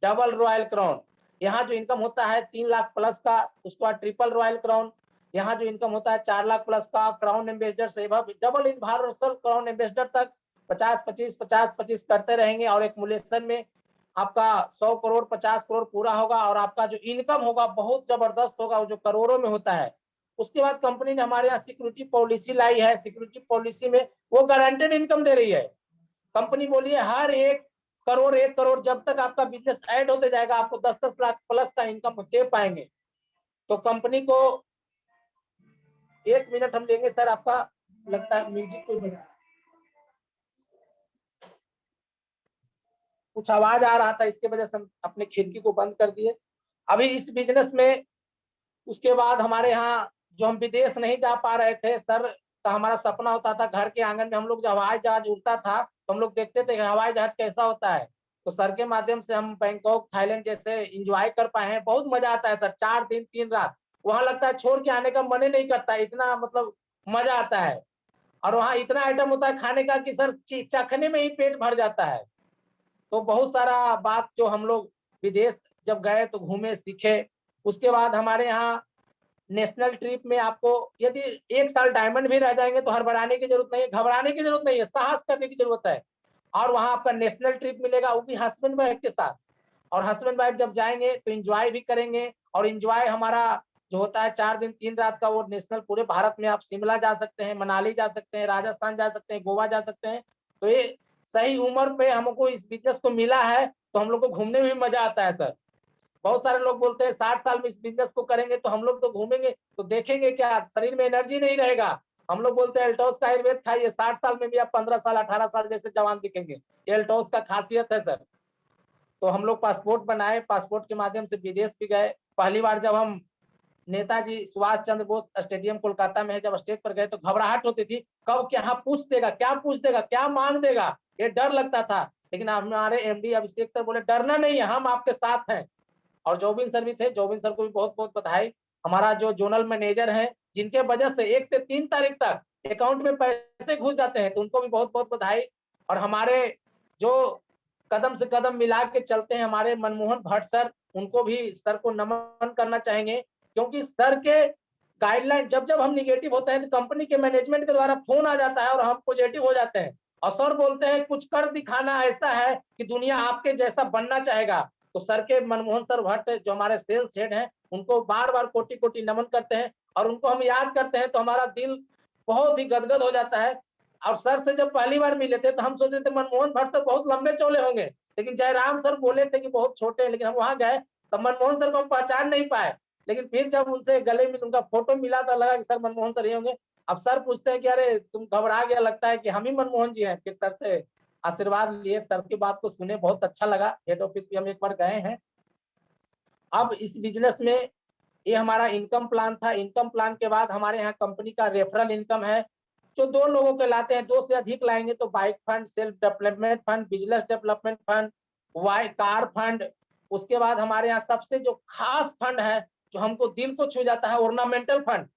डबल रॉयल क्राउन। यहाँ जो इनकम होता है 3 लाख प्लस का। उसके बाद ट्रिपल रॉयल क्राउन, यहाँ जो इनकम होता है 4 लाख प्लस का। क्राउन एम्बेसडर से डबल यूनिवर्सल क्राउन एम्बेसडर तक 50-25 करते रहेंगे और एक्मुलेशन में आपका 100 करोड़ 50 करोड़ पूरा होगा और आपका जो इनकम होगा बहुत जबरदस्त होगा, जो करोड़ों में होता है। उसके बाद कंपनी ने हमारे यहाँ सिक्योरिटी पॉलिसी लाई है। सिक्योरिटी पॉलिसी में वो गारंटेड इनकम दे रही है। कंपनी बोली है हर 1 करोड़ जब तक आपका बिजनेस ऐड होते जाएगा आपको 10-10 लाख प्लस का इनकम दे पाएंगे। तो कंपनी को 1 मिनट हम लेंगे सर, आपका लगता है म्यूजिक कोई बजा, कुछ आवाज आ रहा था, इसके वजह से हम अपने खिड़की को बंद कर दिए। अभी इस बिजनेस में उसके बाद हमारे यहाँ जो हम विदेश नहीं जा पा रहे थे सर, का हमारा सपना होता था घर के आंगन में हम लोग जब हवाई जहाज उड़ता था तो हम लोग देखते थे कि हवाई जहाज कैसा होता है। तो सर के माध्यम से हम बैंकॉक थाईलैंड जैसे एंजॉय कर पाए हैं। बहुत मजा आता है सर, 4 दिन 3 रात वहां लगता है छोड़ के आने का मन ही नहीं करता, इतना मतलब मजा आता है। और वहाँ इतना आइटम होता है खाने का कि सर चखने में ही पेट भर जाता है। तो बहुत सारा बात जो हम लोग विदेश जब गए तो घूमे सीखे। उसके बाद हमारे यहाँ नेशनल ट्रिप में आपको यदि 1 साल डायमंड भी रह जाएंगे तो हड़बड़ाने की जरूरत नहीं है, घबराने की जरूरत नहीं है, साहस करने की जरूरत है। और वहां आपका नेशनल ट्रिप मिलेगा, वो भी हस्बैंड वाइफ के साथ। और हस्बैंड वाइफ जब जाएंगे तो एंजॉय भी करेंगे। और एंजॉय हमारा जो होता है 4 दिन 3 रात का, वो नेशनल पूरे भारत में आप शिमला जा सकते हैं, मनाली जा सकते हैं, राजस्थान जा सकते हैं, गोवा जा सकते हैं। तो ये सही उम्र पे हमको इस बिजनेस को मिला है, तो हम लोग को घूमने में भी मजा आता है सर। बहुत सारे लोग बोलते हैं 60 साल में इस बिजनेस को करेंगे तो हम लोग तो घूमेंगे तो देखेंगे क्या, शरीर में एनर्जी नहीं रहेगा। हम लोग बोलते हैं एल्टोस का आयुर्वेद खाइए, 60 साल में भी आप 15 साल 18 साल जैसे जवान दिखेंगे। ये एल्टोस का खासियत है सर। तो हम लोग पासपोर्ट बनाए, पासपोर्ट के माध्यम से विदेश भी गए। पहली बार जब हम नेताजी सुभाष चंद्र बोस स्टेडियम कोलकाता में जब स्टेज पर गए तो घबराहट होती थी, कब क्या पूछ देगा, क्या पूछ देगा, क्या मांग देगा, ये डर लगता था। लेकिन हमारे एमडी अभिषेक सर बोले डरना नहीं है, हम आपके साथ हैं। और जोबिन सर भी थे, जोबिन सर को भी बहुत बहुत बधाई। हमारा जो जोनल मैनेजर है जिनके वजह से 1 से 3 तारीख तक अकाउंट में पैसे घुस जाते हैं, तो उनको भी बहुत बहुत बधाई। और हमारे जो कदम से कदम मिला के चलते हैं हमारे मनमोहन भट्ट सर, उनको भी सर को नमन करना चाहेंगे। क्योंकि सर के गाइडलाइन जब जब हम निगेटिव होते हैं तो कंपनी के मैनेजमेंट के द्वारा फोन आ जाता है और हम पॉजिटिव हो जाते हैं। और सर बोलते हैं कुछ कर दिखाना ऐसा है कि दुनिया आपके जैसा बनना चाहेगा। तो सर के मनमोहन सर भट्ट जो हमारे सेल्स हेड हैं, उनको बार बार कोटि कोटि नमन करते हैं। और उनको हम याद करते हैं तो हमारा दिल बहुत ही गदगद हो जाता है। और सर से जब पहली बार मिले थे तो हम सोचे थे मनमोहन भट्ट सर बहुत लंबे चौड़े होंगे, लेकिन जयराम सर बोले थे कि बहुत छोटे हैं। लेकिन हम वहां गए तो मनमोहन सर को हम पहचान नहीं पाए। लेकिन फिर जब उनसे गले में उनका फोटो मिला तो लगा कि सर मनमोहन सर ही होंगे। अब सर पूछते हैं कि अरे तुम घबरा गया, लगता है कि हम ही मनमोहन जी हैं। फिर सर से आशीर्वाद लिए, सर की बात को सुने, बहुत अच्छा लगा। हेड ऑफिस भी हम एक बार गए हैं। अब इस बिजनेस में ये हमारा इनकम प्लान था। इनकम प्लान के बाद हमारे यहाँ कंपनी का रेफरल इनकम है, जो 2 लोगों के लाते हैं। 2 से अधिक लाएंगे तो bike fund, self development fund, business development fund, Y car fund. उसके बाद हमारे यहाँ सबसे जो खास फंड है जो हमको दिल को छू जाता है, ऑर्नामेंटल फंड।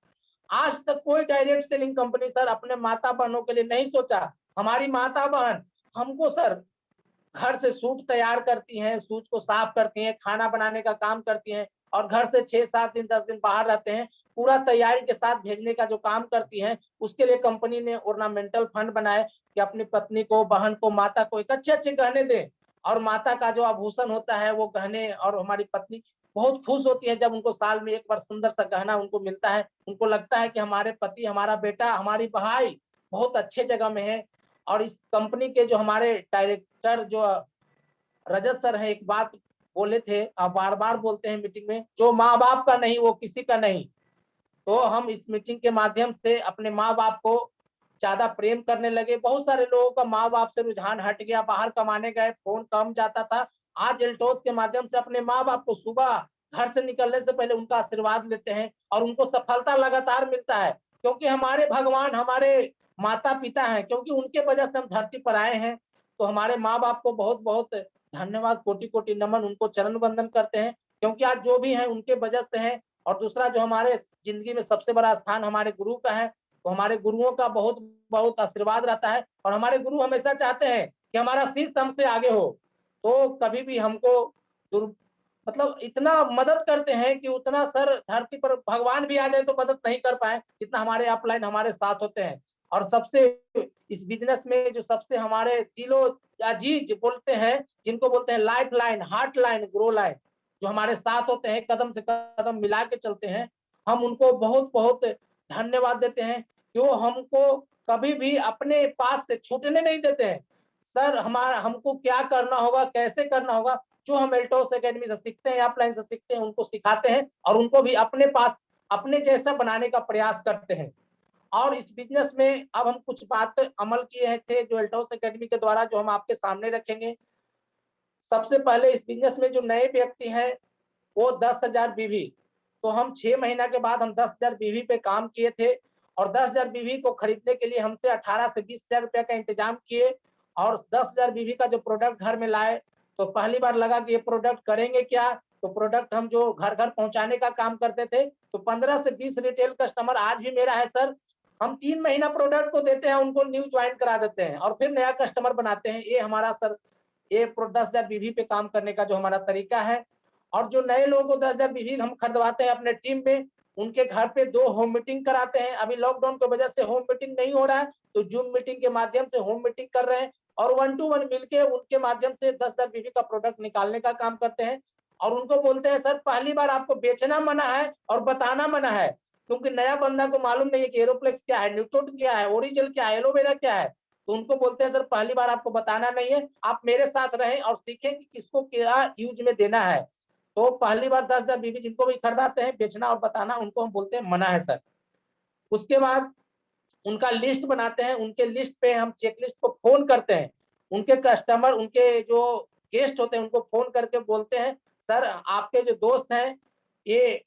आज तक कोई डायरेक्ट सेलिंग कंपनी सर अपने माता बहनों के लिए नहीं सोचा। हमारी माता बहन हमको सर घर से सूट तैयार करती हैं, सूट को साफ करती हैं, खाना बनाने का काम करती हैं। और घर से 6-7 दिन 10 दिन बाहर रहते हैं, पूरा तैयारी के साथ भेजने का जो काम करती हैं, उसके लिए कंपनी ने ऑर्नामेंटल फंड बनाए कि अपनी पत्नी को, बहन को, माता को एक अच्छे अच्छे गहने दें। और माता का जो आभूषण होता है वो गहने, और हमारी पत्नी बहुत खुश होती है जब उनको साल में 1 बार सुंदर सा गहना उनको मिलता है। उनको लगता है कि हमारे पति, हमारा बेटा, हमारी भाई बहुत अच्छे जगह में है। और इस कंपनी के जो हमारे डायरेक्टर जो रजत सर है, एक बात बोले थे, आप बार बार बोलते हैं मीटिंग में, जो माँ बाप का नहीं वो किसी का नहीं। तो हम इस मीटिंग के माध्यम से अपने माँ बाप को ज्यादा प्रेम करने लगे। बहुत सारे लोगों का माँ बाप से रुझान हट गया, बाहर कमाने गए, फोन कम जाता था। आज एल्टोस के माध्यम से अपने माँ बाप को सुबह घर से निकलने से पहले उनका आशीर्वाद लेते हैं और उनको सफलता लगातार मिलता है। क्योंकि हमारे भगवान हमारे माता पिता हैं, क्योंकि उनके वजह से हम धरती पर आए हैं। तो हमारे माँ बाप को बहुत बहुत धन्यवाद, कोटि कोटि नमन, उनको चरण वंदन करते हैं, क्योंकि आज जो भी है उनके वजह से है। और दूसरा जो हमारे जिंदगी में सबसे बड़ा स्थान हमारे गुरु का है, तो हमारे गुरुओं का बहुत बहुत आशीर्वाद रहता है। और हमारे गुरु हमेशा चाहते हैं कि हमारा शिष्य हमसे आगे हो, तो कभी भी हमको मतलब इतना मदद करते हैं कि उतना सर धरती पर भगवान भी आ जाए तो मदद नहीं कर पाए, जितना हमारे अपलाइन हमारे साथ होते हैं। और सबसे इस बिजनेस में जो सबसे हमारे दिलो अजीज बोलते हैं, जिनको बोलते हैं life line, heart line, grow line, जो हमारे साथ होते हैं, कदम से कदम मिला के चलते हैं, हम उनको बहुत बहुत धन्यवाद देते हैं कि वो हमको कभी भी अपने पास से छूटने नहीं देते हैं। सर हमारा हमको क्या करना होगा, कैसे करना होगा, जो हम एल्टोस एकेडमी से सीखते हैं, अपलाइन से सीखते हैं, उनको सिखाते हैं और उनको भी अपने पास अपने जैसा बनाने का प्रयास करते हैं। और इस बिजनेस में अब हम कुछ बात अमल किए थे जो एल्टोस एकेडमी के द्वारा, जो हम आपके सामने रखेंगे। सबसे पहले इस बिजनेस में जो नए व्यक्ति हैं वो 10,000 बीवी, तो हम 6 महीना के बाद हम 10,000 बीवी पे काम किए थे और 10,000 बीवी को खरीदने के लिए हमसे 18 से 20,000 रुपया का इंतजाम किए और 10,000 बीवी का जो प्रोडक्ट घर में लाए। तो पहली बार लगा कि ये प्रोडक्ट करेंगे क्या, तो प्रोडक्ट हम जो घर घर पहुंचाने का काम करते थे, तो 15 से 20 रिटेल कस्टमर आज भी मेरा है सर। हम 3 महीना प्रोडक्ट को देते हैं, उनको न्यू ज्वाइन करा देते हैं और फिर नया कस्टमर बनाते हैं। ये हमारा सर ये 10,000 बीवी पे काम करने का जो हमारा तरीका है। और जो नए लोगों को 10,000 बीवी हम खरीदवाते हैं अपने टीम में, उनके घर पे 2 होम मीटिंग कराते हैं। अभी लॉकडाउन की वजह से होम मीटिंग नहीं हो रहा है, तो जूम मीटिंग के माध्यम से होम मीटिंग कर रहे हैं और 1 टू 1 मिलके उनके माध्यम से 10,000 बीवी का प्रोडक्ट निकालने का काम करते हैं। और उनको बोलते हैं सर पहली बार आपको बेचना मना है और बताना मना है, क्योंकि नया बंदा को मालूम नहीं है कि एरोप्लेक्स क्या है, न्यूट्रोन क्या है, ओरिजिनल क्या है, एलोवेरा क्या है। तो उनको बोलते हैं सर पहली बार आपको बताना नहीं है, आप मेरे साथ रहें और सीखें कि किसको क्या यूज में देना है। तो पहली बार 10,000 बीवी जिनको भी खरीदाते हैं, बेचना और बताना उनको हम बोलते हैं मना है सर। उसके बाद उनका लिस्ट बनाते हैं, उनके लिस्ट पे हम चेकलिस्ट को फोन करते हैं। उनके कस्टमर, उनके जो गेस्ट होते हैं उनको फोन करके बोलते हैं सर आपके जो दोस्त हैं ये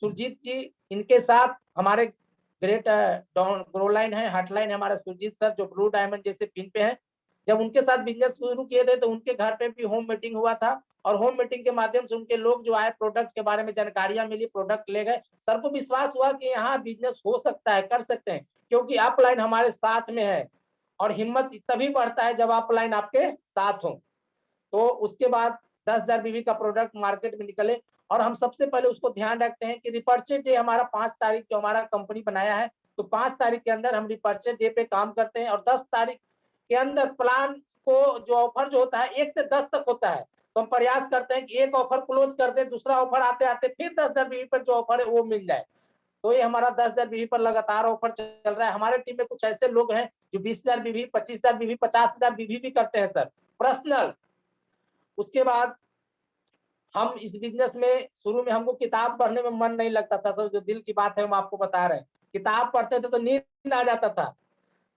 सुरजीत जी, इनके साथ हमारे ग्रेट ग्रो लाइन है, हॉटलाइन है हमारा सुरजीत सर जो ब्लू डायमंड जैसे पिन पे है। जब उनके साथ बिजनेस शुरू किए थे तो उनके घर पे भी होम मीटिंग हुआ था और होम मीटिंग के माध्यम से उनके लोग जो आए, प्रोडक्ट के बारे में जानकारियां मिली, प्रोडक्ट ले गए। सर को विश्वास हुआ कि यहाँ बिजनेस हो सकता है, कर सकते हैं, क्योंकि अपलाइन हमारे साथ में है और हिम्मत तभी बढ़ता है जब अपलाइन आपके साथ हो। तो उसके बाद 10,000 बीवी का प्रोडक्ट मार्केट में निकले और हम सबसे पहले उसको ध्यान रखते हैं कि रिपर्चेज डे हमारा 5 तारीख जो हमारा कंपनी बनाया है, तो 5 तारीख के अंदर हम रिपर्चेज डे पे काम करते हैं और 10 तारीख के अंदर प्लान को जो ऑफर जो होता है 1 से 10 तक होता है, तो हम प्रयास करते हैं कि एक ऑफर क्लोज कर दे, दूसरा ऑफर आते आते फिर 10,000 बीवी पर जो ऑफर है वो मिल जाए। तो ये हमारा 10,000 बीवी पर लगातार ऑफर चल रहा है। हमारे टीम में कुछ ऐसे लोग हैं जो 20,000 बीवी, 25,000 बीवी, 50,000 बीवी भी करते हैं सर, पर्सनल। उसके बाद हम इस बिजनेस में शुरू में हमको किताब पढ़ने में मन नहीं लगता था सर, जो दिल की बात है हम आपको बता रहे हैं। किताब पढ़ते थे तो नींद आ जाता था।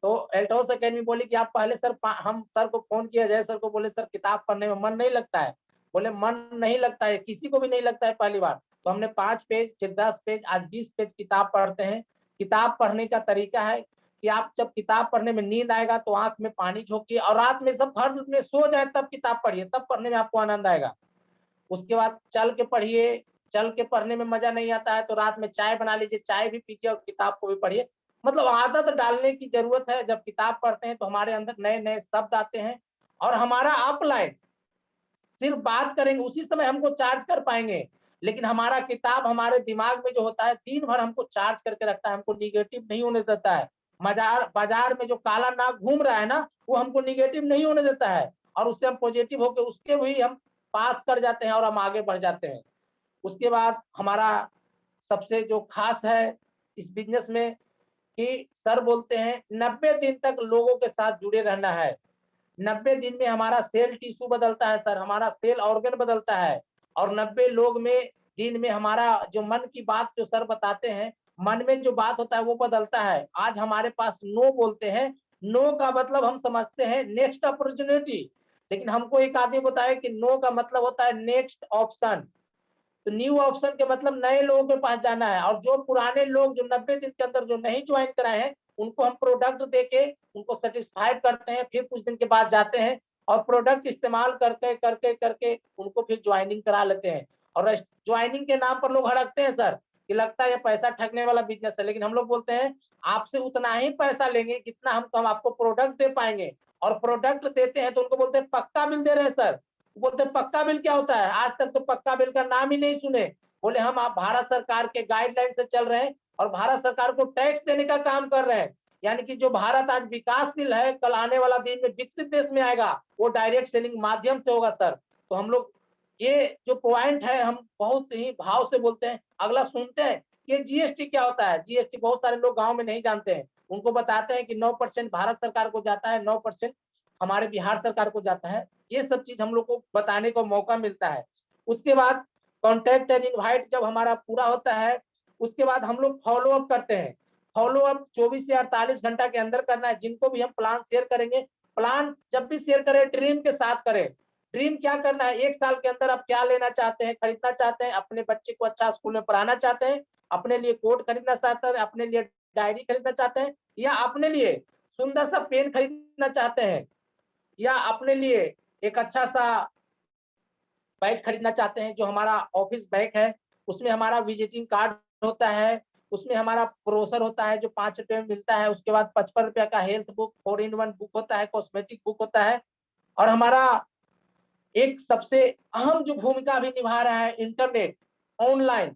तो एल्टोस एकेडमी बोली कि आप पहले सर हम सर को फोन किया, जय सर को बोले सर किताब पढ़ने में मन नहीं लगता है। बोले मन नहीं लगता है, किसी को भी नहीं लगता है पहली बार। तो हमने 5 पेज, फिर 10 पेज, आज 20 पेज किताब पढ़ते हैं। किताब पढ़ने का तरीका है कि आप जब किताब पढ़ने में नींद आएगा तो आंख में पानी झोंकिए और रात में सब घर में सो जाए तब किताब पढ़िए, तब पढ़ने में आपको आनंद आएगा। उसके बाद चल के पढ़िए, चल के पढ़ने में मजा नहीं आता है तो रात में चाय बना लीजिए, चाय भी पीजिए और किताब को भी पढ़िए। मतलब आदत डालने की जरूरत है। जब किताब पढ़ते हैं तो हमारे अंदर नए नए शब्द आते हैं और हमारा अपलाइन सिर्फ बात करेंगे उसी समय हमको चार्ज कर पाएंगे, लेकिन हमारा किताब हमारे दिमाग में जो होता है दिन भर हमको चार्ज करके रखता है, हमको निगेटिव नहीं होने देता है। बाजार में जो काला नाग घूम रहा है ना, वो हमको निगेटिव नहीं होने देता है और उससे हम पॉजिटिव होकर उसके भी हम पास कर जाते हैं और हम आगे बढ़ जाते हैं। उसके बाद हमारा सबसे जो खास है इस बिजनेस में कि सर बोलते हैं 90 दिन तक लोगों के साथ जुड़े रहना है। 90 दिन में हमारा सेल टिश्यू बदलता है सर, हमारा सेल ऑर्गन बदलता है और 90 लोग में दिन में हमारा जो मन की बात जो सर बताते हैं, मन में जो बात होता है वो बदलता है। आज हमारे पास नो बोलते हैं, नो का मतलब हम समझते हैं नेक्स्ट अपॉर्चुनिटी, लेकिन हमको एक आदमी बताया कि नो का मतलब होता है नेक्स्ट ऑप्शन। तो न्यू ऑप्शन के मतलब नए लोगों के पास जाना है और जो पुराने लोग जो 90 दिन के अंदर जो नहीं ज्वाइन कराए हैं उनको हम प्रोडक्ट देके उनको सेटिस्फाई करते हैं, फिर कुछ दिन के बाद जाते हैं और प्रोडक्ट इस्तेमाल करके करके करके उनको फिर ज्वाइनिंग करा लेते हैं। और ज्वाइनिंग के नाम पर लोग हड़कते हैं सर कि लगता है ये पैसा ठगने वाला बिजनेस है, लेकिन हम लोग बोलते हैं आपसे उतना ही पैसा लेंगे जितना हम आपको प्रोडक्ट दे पाएंगे। और प्रोडक्ट देते हैं तो उनको बोलते हैं पक्का बिल दे रहे हैं सर। बोलते हैं पक्का बिल क्या होता है, आज तक तो पक्का बिल का नाम ही नहीं सुने। बोले हम आप भारत सरकार के गाइडलाइन से चल रहे हैं और भारत सरकार को टैक्स देने का काम कर रहे हैं। यानी कि जो भारत आज विकासशील है, कल आने वाला दिन में विकसित देश में आएगा, वो डायरेक्ट सेलिंग माध्यम से होगा सर। तो हम लोग ये जो पॉइंट है हम बहुत ही भाव से बोलते हैं। अगला सुनते हैं कि जीएसटी क्या होता है। जीएसटी बहुत सारे लोग गांव में नहीं जानते हैं, उनको बताते हैं कि 9% भारत सरकार को जाता है, 9% हमारे बिहार सरकार को जाता है। ये सब चीज हम लोग को बताने का मौका मिलता है। उसके बाद कॉन्टैक्ट एंड इनवाइट जब हमारा पूरा होता है, उसके बाद हम लोग फॉलो अप करते हैं। फॉलो अप 24 से 48 घंटा के अंदर करना है। जिनको भी हम प्लान शेयर करेंगे, प्लान जब भी शेयर करें ड्रीम के साथ करें। ड्रीम क्या करना है, 1 साल के अंदर आप क्या लेना चाहते हैं, खरीदना चाहते हैं, अपने बच्चे को अच्छा स्कूल में पढ़ाना चाहते हैं, अपने लिए कोट खरीदना चाहते हैं, अपने लिए डायरी खरीदना चाहते हैं, या अपने लिए सुंदर सा पेन खरीदना चाहते हैं, या अपने लिए एक अच्छा सा बैग खरीदना चाहते हैं जो हमारा ऑफिस बैग है। उसमें हमारा विजिटिंग कार्ड होता है, उसमें हमारा ब्रोशर होता है जो 5 रुपए में मिलता है। उसके बाद 55 रुपया का हेल्थ बुक, 4-in-1 बुक होता है, कॉस्मेटिक बुक होता है। और हमारा एक सबसे अहम जो भूमिका अभी निभा रहा है इंटरनेट ऑनलाइन,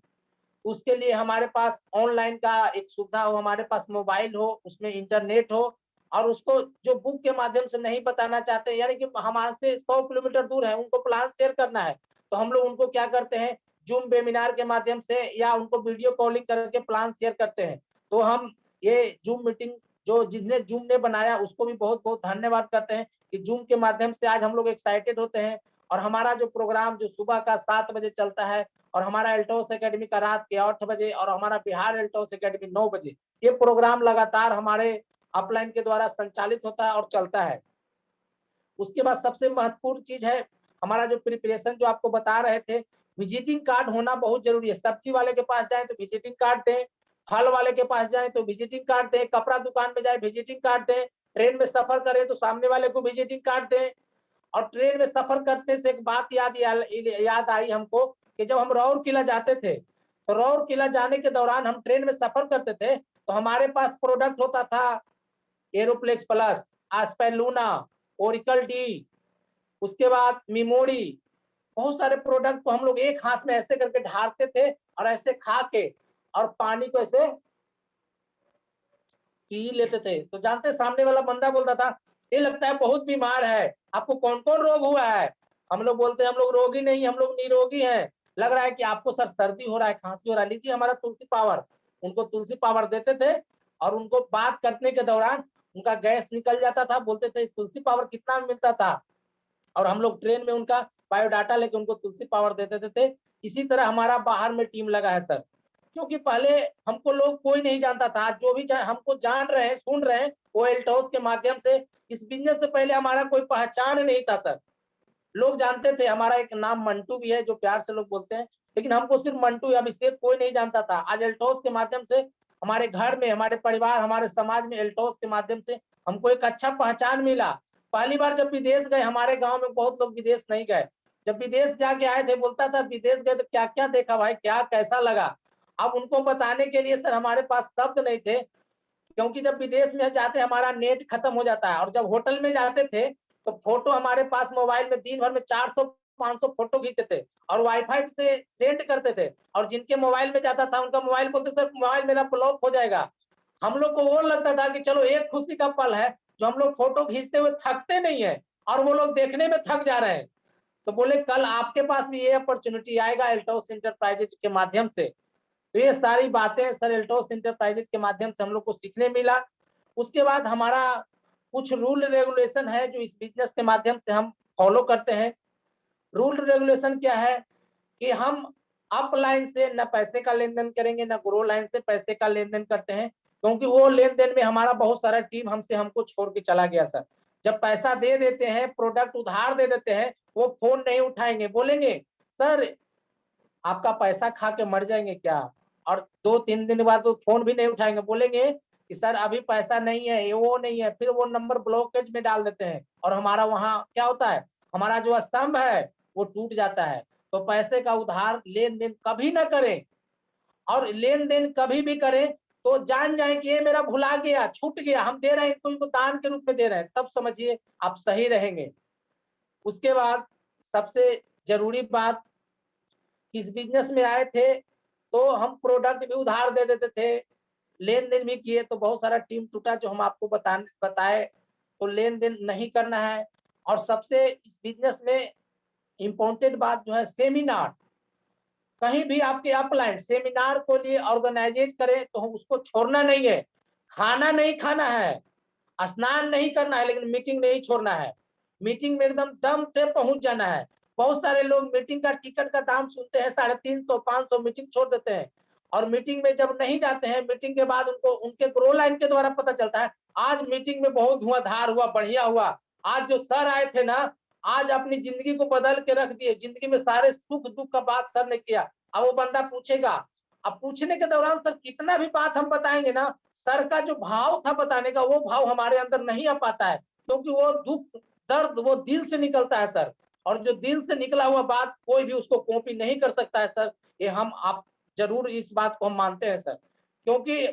उसके लिए हमारे पास ऑनलाइन का एक सुविधा हो, हमारे पास मोबाइल हो, उसमें इंटरनेट हो। और उसको जो बुक के माध्यम से नहीं बताना चाहते, यानी कि हमारे से 100 किलोमीटर दूर है, उनको प्लान शेयर करना है, तो हम लोग उनको क्या करते हैं, जूम वेबिनार के माध्यम से या उनको वीडियो कॉलिंग करके प्लान शेयर करते हैं। तो हम ये जूम मीटिंग जो जिसने जूम ने बनाया उसको भी बहुत बहुत धन्यवाद करते हैं कि जूम के माध्यम से आज हम लोग एक्साइटेड होते हैं। और हमारा जो प्रोग्राम जो सुबह का 7 बजे चलता है, और हमारा एल्टोस एकेडमी का रात के 8 बजे, और हमारा बिहार एल्टोस एकेडमी 9 बजे, ये प्रोग्राम लगातार हमारे अपलाइन के द्वारा संचालित होता है और चलता है। उसके बाद सबसे महत्वपूर्ण चीज है हमारा जो प्रिपरेशन जो आपको बता रहे थे, विजिटिंग कार्ड होना बहुत जरूरी है। सब्जी वाले के पास जाए तो विजिटिंग कार्ड दें, फल वाले के पास जाए तो विजिटिंग कार्ड दें, कपड़ा दुकान में जाए विजिटिंग कार्ड दें, ट्रेन में सफर करें तो सामने वाले को विजिटिंग कार्ड दें। और ट्रेन में सफर करने से एक बात याद आई हमको कि जब हम रौर किला जाते थे, तो रौर किला जाने के दौरान हम ट्रेन में सफर करते थे, तो हमारे पास प्रोडक्ट होता था एरोप्लेक्स प्लस, आस्पेलूना, ओरिकल डी, उसके बाद मेमोरी, बहुत सारे प्रोडक्ट को हम लोग एक हाथ में ऐसे करके ढारते थे और ऐसे खा के और पानी को ऐसे पी लेते थे। तो जानते सामने वाला बंदा बोलता था ये लगता है बहुत बीमार है, आपको कौन कौन रोग हुआ है। हम लोग बोलते हैं हम लोग रोगी नहीं, हम लोग निरोगी हैं। लग रहा है कि आपको सर सर्दी हो रहा है, खांसी हो रहा है, लीजिए हमारा तुलसी पावर। उनको तुलसी पावर देते थे और उनको बात करने के दौरान उनका गैस निकल जाता था। बोलते थे तुलसी पावर कितना में मिलता था, और हम लोग ट्रेन में उनका बायोडाटा लेके उनको तुलसी पावर दे देते थे। इसी तरह हमारा बाहर में टीम लगा है सर, क्योंकि पहले हमको लोग कोई नहीं जानता था। जो भी हमको जान रहे हैं, सुन रहे हैं, वो एल्टोस के माध्यम से। इस बिजनेस से पहले हमारा कोई पहचान नहीं था सर। लोग जानते थे हमारा एक नाम मंटू भी है जो प्यार से लोग बोलते हैं, लेकिन हमको सिर्फ मंटू या अभिषेक कोई नहीं जानता था। आज एल्टोस के माध्यम से हमारे घर में, हमारे परिवार, हमारे समाज में एल्टोस के माध्यम से हमको एक अच्छा पहचान मिला। पहली बार जब विदेश गए, हमारे गांव में बहुत लोग विदेश नहीं गए, जब विदेश जाके आए थे बोलता था विदेश गए तो क्या क्या देखा भाई, क्या कैसा लगा। अब उनको बताने के लिए सर हमारे पास शब्द नहीं थे, क्योंकि जब विदेश में जाते हमारा नेट खत्म हो जाता है। और जब होटल में जाते थे तो फोटो हमारे पास मोबाइल में दिन भर में 400-500 फोटो खींचते थे और वाईफाई से सेंड करते थे। और जिनके मोबाइल में जाता था उनका मोबाइल बोलते थे मोबाइल मेरा ब्लॉक हो जाएगा। हम लोग को वो लगता था कि चलो एक खुशी का पल है जो हम लोग फोटो खींचते हुए थकते नहीं है, और वो लोग देखने में थक जा रहे हैं। तो बोले कल आपके पास भी ये अपॉर्चुनिटी आएगा एल्टोस इंटरप्राइजेज के माध्यम से। तो ये सारी बातें सर एल्टोस इंटरप्राइजेज के माध्यम से हम लोग को सीखने मिला। उसके बाद हमारा कुछ रूल रेगुलेशन है जो इस बिजनेस के माध्यम से हम फॉलो करते हैं। रूल रेगुलेशन क्या है कि हम अप लाइन से न पैसे का लेन देन करेंगे, न ग्रो लाइन से पैसे का लेन देन करते हैं, क्योंकि वो लेन देन में हमारा बहुत सारा टीम हमको छोड़ के चला गया सर। जब पैसा दे देते हैं, प्रोडक्ट उधार दे देते हैं, वो फोन नहीं उठाएंगे, बोलेंगे सर आपका पैसा खा के मर जाएंगे क्या। और 2-3 दिन बाद वो फोन भी नहीं उठाएंगे, बोलेंगे कि सर अभी पैसा नहीं है, ये वो नहीं है, फिर वो नंबर ब्लॉकेज में डाल देते हैं और हमारा वहाँ क्या होता है, हमारा जो स्तंभ है वो टूट जाता है। तो पैसे का उधार लेन देन कभी ना करें, और लेन देन कभी भी करें तो जान जाए कि ये मेरा भुला गया, छूट गया, हम दे रहे हैं कोई को दान के रूप में दे रहे हैं, तब समझिए आप सही रहेंगे। उसके बाद सबसे जरूरी बात, इस बिजनेस में आए थे तो हम प्रोडक्ट भी उधार दे देते थे, लेन देन भी किए तो बहुत सारा टीम टूटा, जो हम आपको बताए। तो लेन देन नहीं करना है। और सबसे इस बिजनेस में इम्पोर्टेंट बात जो है, सेमिनार, कहीं भी आपके अपलाइन सेमिनार को लिए ऑर्गेनाइज करें तो हम उसको छोड़ना नहीं है। खाना नहीं खाना है, स्नान नहीं करना है, लेकिन मीटिंग नहीं छोड़ना है। मीटिंग में एकदम दम से पहुंच जाना है। बहुत सारे लोग मीटिंग का टिकट का दाम सुनते हैं 350 500, मीटिंग छोड़ देते हैं। और मीटिंग में जब नहीं जाते हैं, मीटिंग के बाद उनको उनके ग्रो लाइन के द्वारा पता चलता है, आज मीटिंग में बहुत धुआंधार हुआ, बढ़िया हुआ, आज जो सर आए थे ना, आज अपनी जिंदगी को बदल के रख दिए, जिंदगी में सारे सुख दुख का बात सर ने किया। अब वो बंदा पूछेगा, अब पूछने के दौरान सर कितना भी बात हम बताएंगे ना, सर का जो भाव था बताने का, वो भाव हमारे अंदर नहीं आ पाता है, क्योंकि वो दुख दर्द वो दिल से निकलता है सर। और जो दिल से निकला हुआ बात कोई भी उसको कॉपी नहीं कर सकता है सर। ये हम आप जरूर इस बात को हम मानते हैं सर, क्योंकि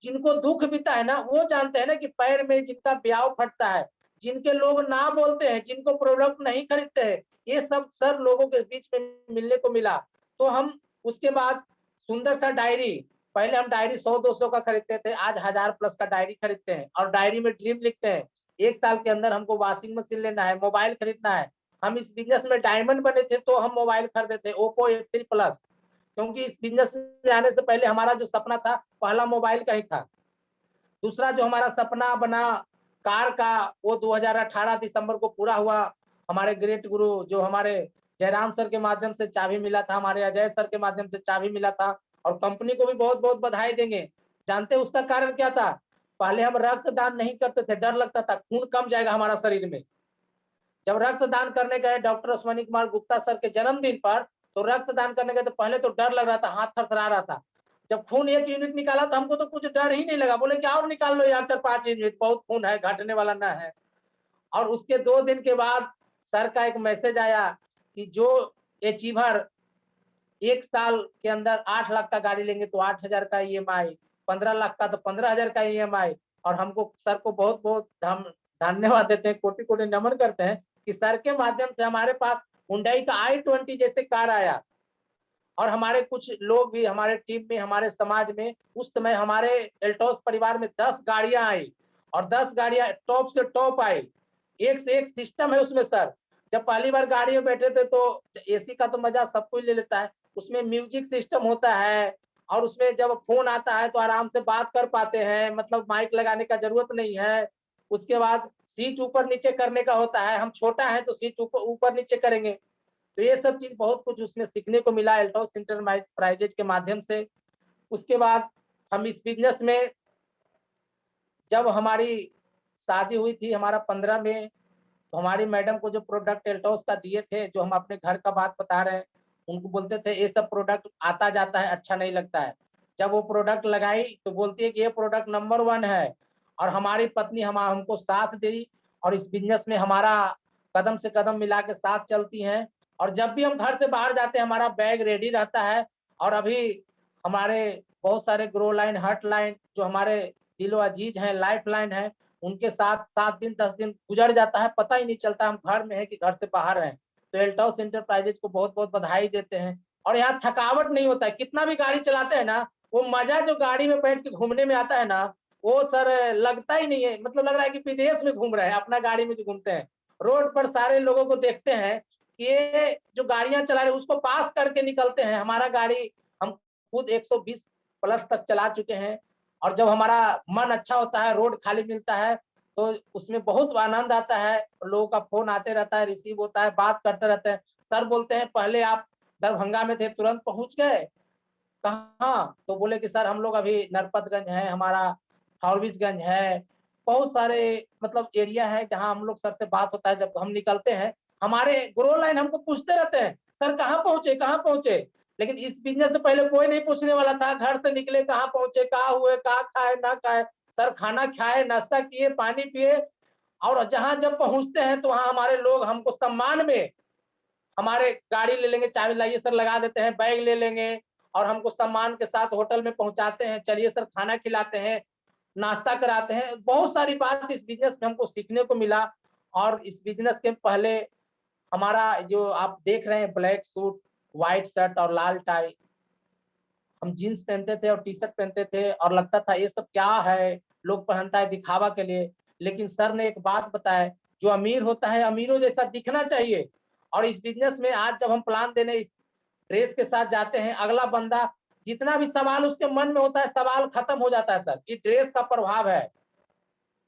जिनको दुख बीता है ना, वो जानते हैं ना कि पैर में जिनका ब्याव फटता है, जिनके लोग ना बोलते हैं, जिनको प्रोडक्ट नहीं खरीदते हैं, ये सब सर लोगों के बीच में मिलने को मिला। तो हम उसके बाद सुंदर सा डायरी, पहले हम डायरी 100-200 का खरीदते थे, आज 1000+ का डायरी खरीदते हैं और डायरी में ड्रीम लिखते हैं। 1 साल के अंदर हमको वॉशिंग मशीन लेना है, मोबाइल खरीदना है। हम इस बिजनेस में डायमंड बने थे तो हम मोबाइल खरीदे थे ओप्पो F3 प्लस, क्योंकि इस बिजनेस में आने से पहले हमारा जो सपना था पहला मोबाइल का ही था। दूसरा जो हमारा सपना बना कार का, वो 2018 दिसंबर को पूरा हुआ। हमारे ग्रेट गुरु जो हमारे जयराम सर के माध्यम से चाबी मिला था, हमारे अजय सर के माध्यम से चाबी मिला था, और कंपनी को भी बहुत बहुत बधाई देंगे। जानते उसका कारण क्या था? पहले हम रक्तदान नहीं करते थे, डर लगता था खून कम जाएगा हमारा शरीर में। जब रक्तदान करने गए डॉक्टर अश्वनी कुमार गुप्ता सर के जन्मदिन पर, तो रक्तदान करने गए तो पहले तो डर लग रहा था, हाथ थरथरा रहा था। जब खून 1 यूनिट निकाला तो हमको तो कुछ डर ही नहीं लगा, बोले कि और निकाल लो यार 4-5 यूनिट, बहुत खून है, घटने वाला ना है। और उसके 2 दिन के बाद सर का एक मैसेज आया कि जो अचीवर 1 साल के अंदर 8 लाख का गाड़ी लेंगे तो 8,000 का EMI, 15 लाख का तो 15,000 का EMI। और हमको सर को बहुत बहुत हम धन्यवाद देते हैं, कोटि कोटि नमन करते हैं कि सर के माध्यम से हमारे पास हुंडई का i20 जैसे कार आया। और हमारे कुछ लोग भी हमारे टीम में, हमारे समाज में, उस समय हमारे एल्टोस परिवार में 10 गाड़ियां आई, और 10 गाड़ियां टॉप से टॉप आई। एक से एक सिस्टम है उसमें सर। जब पहली बार गाड़ी में बैठे थे तो एसी का तो मजा सब कोई ले लेता है, उसमें म्यूजिक सिस्टम होता है, और उसमें जब फोन आता है तो आराम से बात कर पाते हैं, मतलब माइक लगाने का जरूरत नहीं है। उसके बाद सीट ऊपर नीचे करने का होता है, हम छोटा है तो सीट ऊपर ऊपर नीचे करेंगे। तो ये सब चीज बहुत कुछ उसमें सीखने को मिला एल्टोस इंटरप्राइजेज के माध्यम से। उसके बाद हम इस बिजनेस में, जब हमारी शादी हुई थी हमारा 15 में, तो हमारी मैडम को जो प्रोडक्ट एल्टोस का दिए थे, जो हम अपने घर का बात बता रहे हैं, उनको बोलते थे ये सब प्रोडक्ट आता जाता है, अच्छा नहीं लगता है। जब वो प्रोडक्ट लगाई तो बोलती है कि ये प्रोडक्ट नंबर 1 है। और हमारी पत्नी हमको साथ दी, और इस बिजनेस में हमारा कदम से कदम मिला के साथ चलती हैं। और जब भी हम घर से बाहर जाते हैं हमारा बैग रेडी रहता है। और अभी हमारे बहुत सारे ग्रो लाइन, हर्ट लाइन, जो हमारे दिलो अजीज हैं, लाइफ लाइन है, उनके साथ 7 दिन 10 दिन गुजर जाता है, पता ही नहीं चलता हम घर में है कि घर से बाहर हैं। तो एल्टोस इंटरप्राइजेज को बहुत बहुत बधाई देते हैं। और यहाँ थकावट नहीं होता है, कितना भी गाड़ी चलाते हैं ना, वो मजा जो गाड़ी में बैठ के घूमने में आता है ना, वो सर लगता ही नहीं है, मतलब लग रहा है कि विदेश में घूम रहे हैं अपना गाड़ी में जो घूमते हैं। रोड पर सारे लोगों को देखते हैं कि ये जो गाड़ियां चला रहे उसको पास करके निकलते हैं। हमारा गाड़ी हम खुद 120 प्लस तक चला चुके हैं। और जब हमारा मन अच्छा होता है, रोड खाली मिलता है, तो उसमें बहुत आनंद आता है। लोगों का फोन आते रहता है, रिसीव होता है, बात करते रहते हैं। सर बोलते हैं पहले आप दरभंगा में थे तुरंत पहुंच गए, कहाँ? तो बोले कि सर हम लोग अभी नरपतगंज है, हमारा फारबिसगंज है, बहुत सारे मतलब एरिया है जहाँ हम लोग सर से बात होता है। जब हम निकलते हैं, हमारे ग्रो लाइन हमको पूछते रहते हैं सर कहाँ पहुंचे कहाँ पहुंचे। लेकिन इस बिजनेस से पहले कोई नहीं पूछने वाला था, घर से निकले कहाँ पहुंचे, कहाँ हुए, कहाँ खाए ना खाए, सर खाना खाए, नाश्ता किए, पानी पिए, और जहां जब पहुंचते हैं तो वहां हमारे लोग हमको सम्मान में हमारे गाड़ी ले लेंगे, चाबी लाइए सर लगा देते हैं, बैग ले लेंगे और हमको सम्मान के साथ होटल में पहुंचाते हैं, चलिए सर खाना खिलाते हैं, नाश्ता कराते हैं। बहुत सारी बात इस बिजनेस में हमको सीखने को मिला। और इस बिजनेस के पहले हमारा जो आप देख रहे हैं ब्लैक सूट, व्हाइट शर्ट और लाल टाई, हम जीन्स पहनते थे और टी शर्ट पहनते थे और लगता था ये सब क्या है, लोग पहनता है दिखावा के लिए। लेकिन सर ने एक बात बताया, जो अमीर होता है अमीरों जैसा दिखना चाहिए। और इस बिजनेस में आज जब हम प्लान देने इस ड्रेस के साथ जाते हैं, अगला बंदा जितना भी सवाल उसके मन में होता है सवाल खत्म हो जाता है सर, ये ड्रेस का प्रभाव है।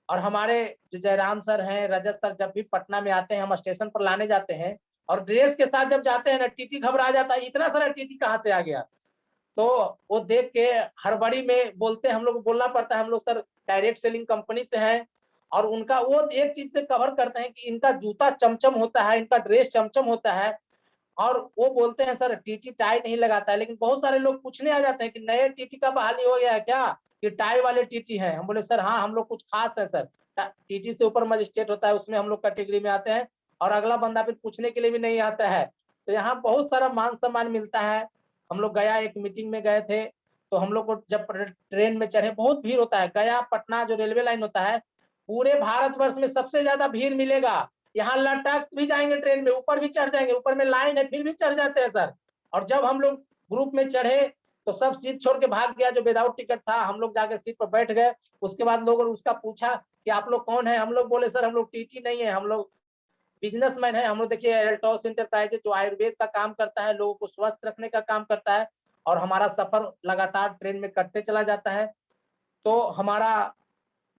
और हमारे जो जयराम सर हैं, रजत सर, जब भी पटना में आते हैं हम स्टेशन पर लाने जाते हैं और ड्रेस के साथ जब जाते हैं ना, टीटी घबरा जाता है, इतना सारा टीटी कहाँ से आ गया। तो वो देख के हड़बड़ी में बोलते हैं, हम लोग को बोलना पड़ता है, हम लोग सर डायरेक्ट सेलिंग कंपनी से हैं। और उनका वो एक चीज से कवर करते हैं कि इनका जूता चमचम होता है, इनका ड्रेस चमचम होता है। और वो बोलते हैं सर टीटी टाई नहीं लगाता है। लेकिन बहुत सारे लोग पूछने आ जाते हैं कि नए टीटी का बहाली हो गया है क्या, कि टाई वाले टीटी हैं। हम बोले सर हाँ, हम लोग कुछ खास है सर, टीटी से ऊपर मजिस्ट्रेट होता है, उसमें हम लोग कैटेगरी में आते हैं। और अगला बंदा फिर पूछने के लिए भी नहीं आता है। तो यहाँ बहुत सारा मान सम्मान मिलता है। हम लोग गया एक मीटिंग में गए थे, तो हम लोग को जब ट्रेन में चढ़े, बहुत भीड़ होता है, गया पटना जो रेलवे लाइन होता है, पूरे भारतवर्ष में सबसे ज्यादा भीड़ मिलेगा। यहाँ लटक भी जाएंगे ट्रेन में, ऊपर भी चढ़ जाएंगे, ऊपर में लाइन है फिर भी चढ़ जाते हैं सर। और जब हम लोग ग्रुप में चढ़े तो सब सीट छोड़ के भाग गया, जो विदाउट टिकट था। हम लोग जाके सीट पर बैठ गए। उसके बाद लोगों ने उसका पूछा कि आप लोग कौन है। हम लोग बोले सर हम लोग टीटी नहीं है, हम लोग बिजनेसमैन है। हम लोग देखिए एल्टॉस इंटरप्राइजेज जो आयुर्वेद का काम करता है, लोगों को स्वस्थ रखने का काम करता है, और हमारा सफर लगातार ट्रेन में करते चला जाता है। तो हमारा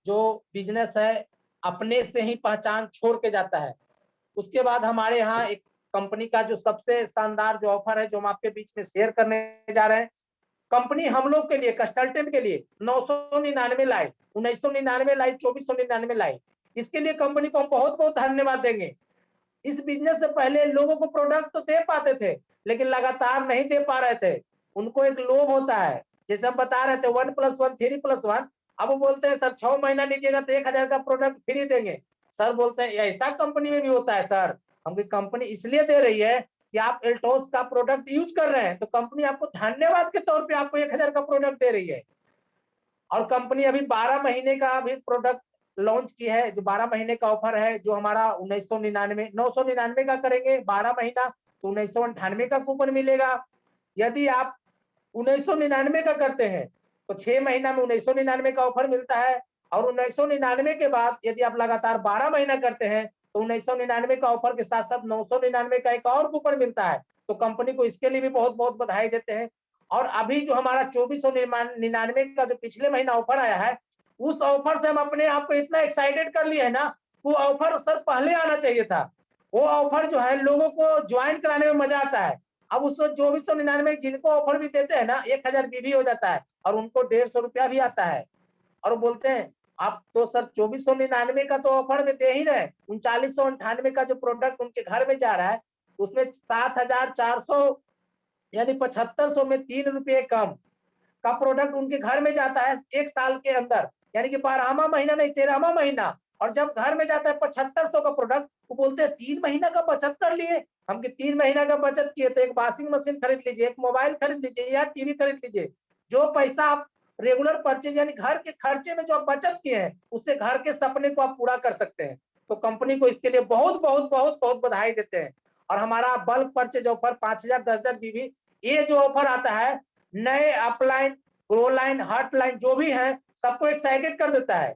जो बिजनेस है अपने से ही पहचान छोड़ के जाता है। उसके बाद हमारे यहाँ एक कंपनी का जो सबसे शानदार जो ऑफर है, जो हम आपके बीच में शेयर करने जा रहे हैं। कंपनी हम लोग के लिए, कंसल्टेंट के लिए 999 लाई, 1999 लाई, 2499 लाई। इसके लिए कंपनी को हम बहुत बहुत धन्यवाद देंगे। इस बिजनेस से पहले लोगों को प्रोडक्ट तो दे पाते थे, लेकिन लगातार नहीं दे पा रहे थे। उनको एक लोभ होता है, जैसे हम बता रहे थे 1+1 3+1। अब वो बोलते हैं सर 6 महीना लीजिएगा तो 1000 का प्रोडक्ट फ्री देंगे। सर बोलते हैं ऐसा कंपनी में भी होता है सर। हमकी कंपनी इसलिए दे रही है कि आप एल्टोस का प्रोडक्ट यूज कर रहे हैं, तो कंपनी आपको धन्यवाद के तौर पे आपको 1000 का प्रोडक्ट दे रही है। और कंपनी अभी 12 महीने का भी प्रोडक्ट लॉन्च की है, जो 12 महीने का ऑफर है, जो हमारा 1999 999 का करेंगे 12 महीना तो 1998 का कूपन मिलेगा। यदि आप 1999 का करते हैं तो 6 महीना में 1999 का ऑफर मिलता है। और 1999 के बाद यदि आप लगातार 12 महीना करते हैं तो 1999 का ऑफर के साथ साथ 999 का एक और कूपन मिलता है। तो कंपनी को इसके लिए भी बहुत बहुत बधाई देते हैं। और अभी जो हमारा 2499 का जो पिछले महीना ऑफर आया है, उस ऑफर से हम अपने आप को इतना एक्साइटेड कर लिए है ना, वो ऑफर सर पहले आना चाहिए था। वो ऑफर जो है लोगों को ज्वाइन कराने में मजा आता है। अब उस 2499 जिनको ऑफर भी देते हैं ना, 1000 बीबी हो जाता है और उनको 150 रुपया भी आता है। और वो बोलते हैं आप तो सर 2499 का तो ऑफर में दे ही रहे, 3998 का जो प्रोडक्ट उनके घर में जा रहा है, उसमें 7400 यानी 7500 में 3 रुपये कम का प्रोडक्ट उनके घर में जाता है एक साल के अंदर, यानी कि 12वां महीना नहीं 13वां महीना। और जब घर में जाता है 7500 का प्रोडक्ट, वो बोलते हैं 3 महीना का बचत कर लिए। हम कि 3 महीना का बचत किए तो एक वॉशिंग मशीन खरीद लीजिए, एक मोबाइल खरीद लीजिए या टीवी खरीद लीजिए। जो पैसा आप रेगुलर परचेज यानी घर के खर्चे में जो आप बचत किए हैं, उससे घर के सपने को आप पूरा कर सकते हैं। तो कंपनी को इसके लिए बहुत बहुत बहुत बहुत बधाई देते हैं। और हमारा बल्क परचेज ऑफर 5000 10,000 बीबी, ये जो ऑफर आता है, नए upline grow line hurt line जो भी है सबको एक्साइटेड कर देता है।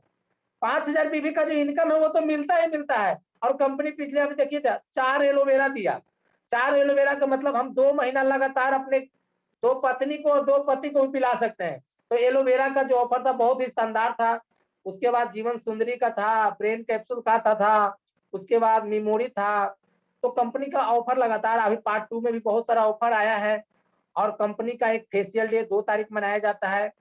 5000 बीबी का जो इनकम है वो तो मिलता ही मिलता है। और कंपनी पिछले अभी देखिए 4 एलोवेरा दिया। 4 एलोवेरा का मतलब हम 2 महीना लगातार अपने 2 पत्नी को और 2 पति को भी पिला सकते हैं। तो एलोवेरा का जो ऑफर था बहुत ही शानदार था। उसके बाद जीवन सुंदरी का था, ब्रेन कैप्सूल का था, उसके बाद मेमोरी था। तो कंपनी का ऑफर लगातार अभी पार्ट 2 में भी बहुत सारा ऑफर आया है। और कंपनी का एक फेशियल डे 2 तारीख मनाया जाता है।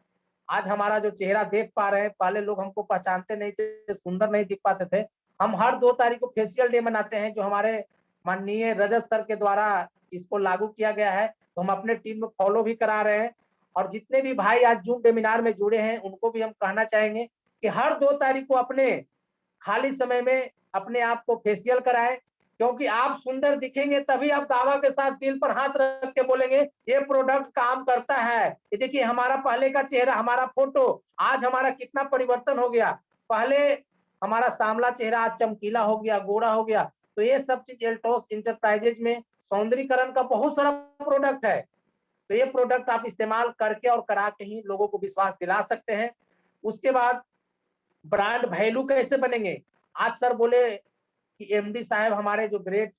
आज हमारा जो चेहरा देख पा रहे हैं, पहले लोग हमको पहचानते नहीं थे, सुंदर नहीं दिख पाते थे। हम हर 2 तारीख को फेशियल डे मनाते हैं, जो हमारे माननीय रजत सर के द्वारा इसको लागू किया गया है। तो हम अपने टीम में फॉलो भी करा रहे हैं। और जितने भी भाई आज जूम वेबिनार में जुड़े हैं, उनको भी हम कहना चाहेंगे कि हर 2 तारीख को अपने खाली समय में अपने आप को फेशियल कराएं, क्योंकि आप सुंदर दिखेंगे तभी आप दावा के साथ दिल पर हाथ रख के बोलेंगे ये प्रोडक्ट काम करता है। ये देखिए हमारा पहले का चेहरा, हमारा फोटो, आज हमारा कितना परिवर्तन हो गया। पहले हमारा सांवला चेहरा आज चमकीला हो गया, गोरा हो गया। तो ये सब चीज एल्टोस इंटरप्राइजेज में सौंदर्यीकरण का बहुत सारा प्रोडक्ट है। तो ये प्रोडक्ट आप इस्तेमाल करके और करा के ही लोगों को विश्वास दिला सकते हैं। उसके बाद ब्रांड वैल्यू कैसे बनेंगे? आज सर बोले कि एमडी साहब हमारे जो ग्रेट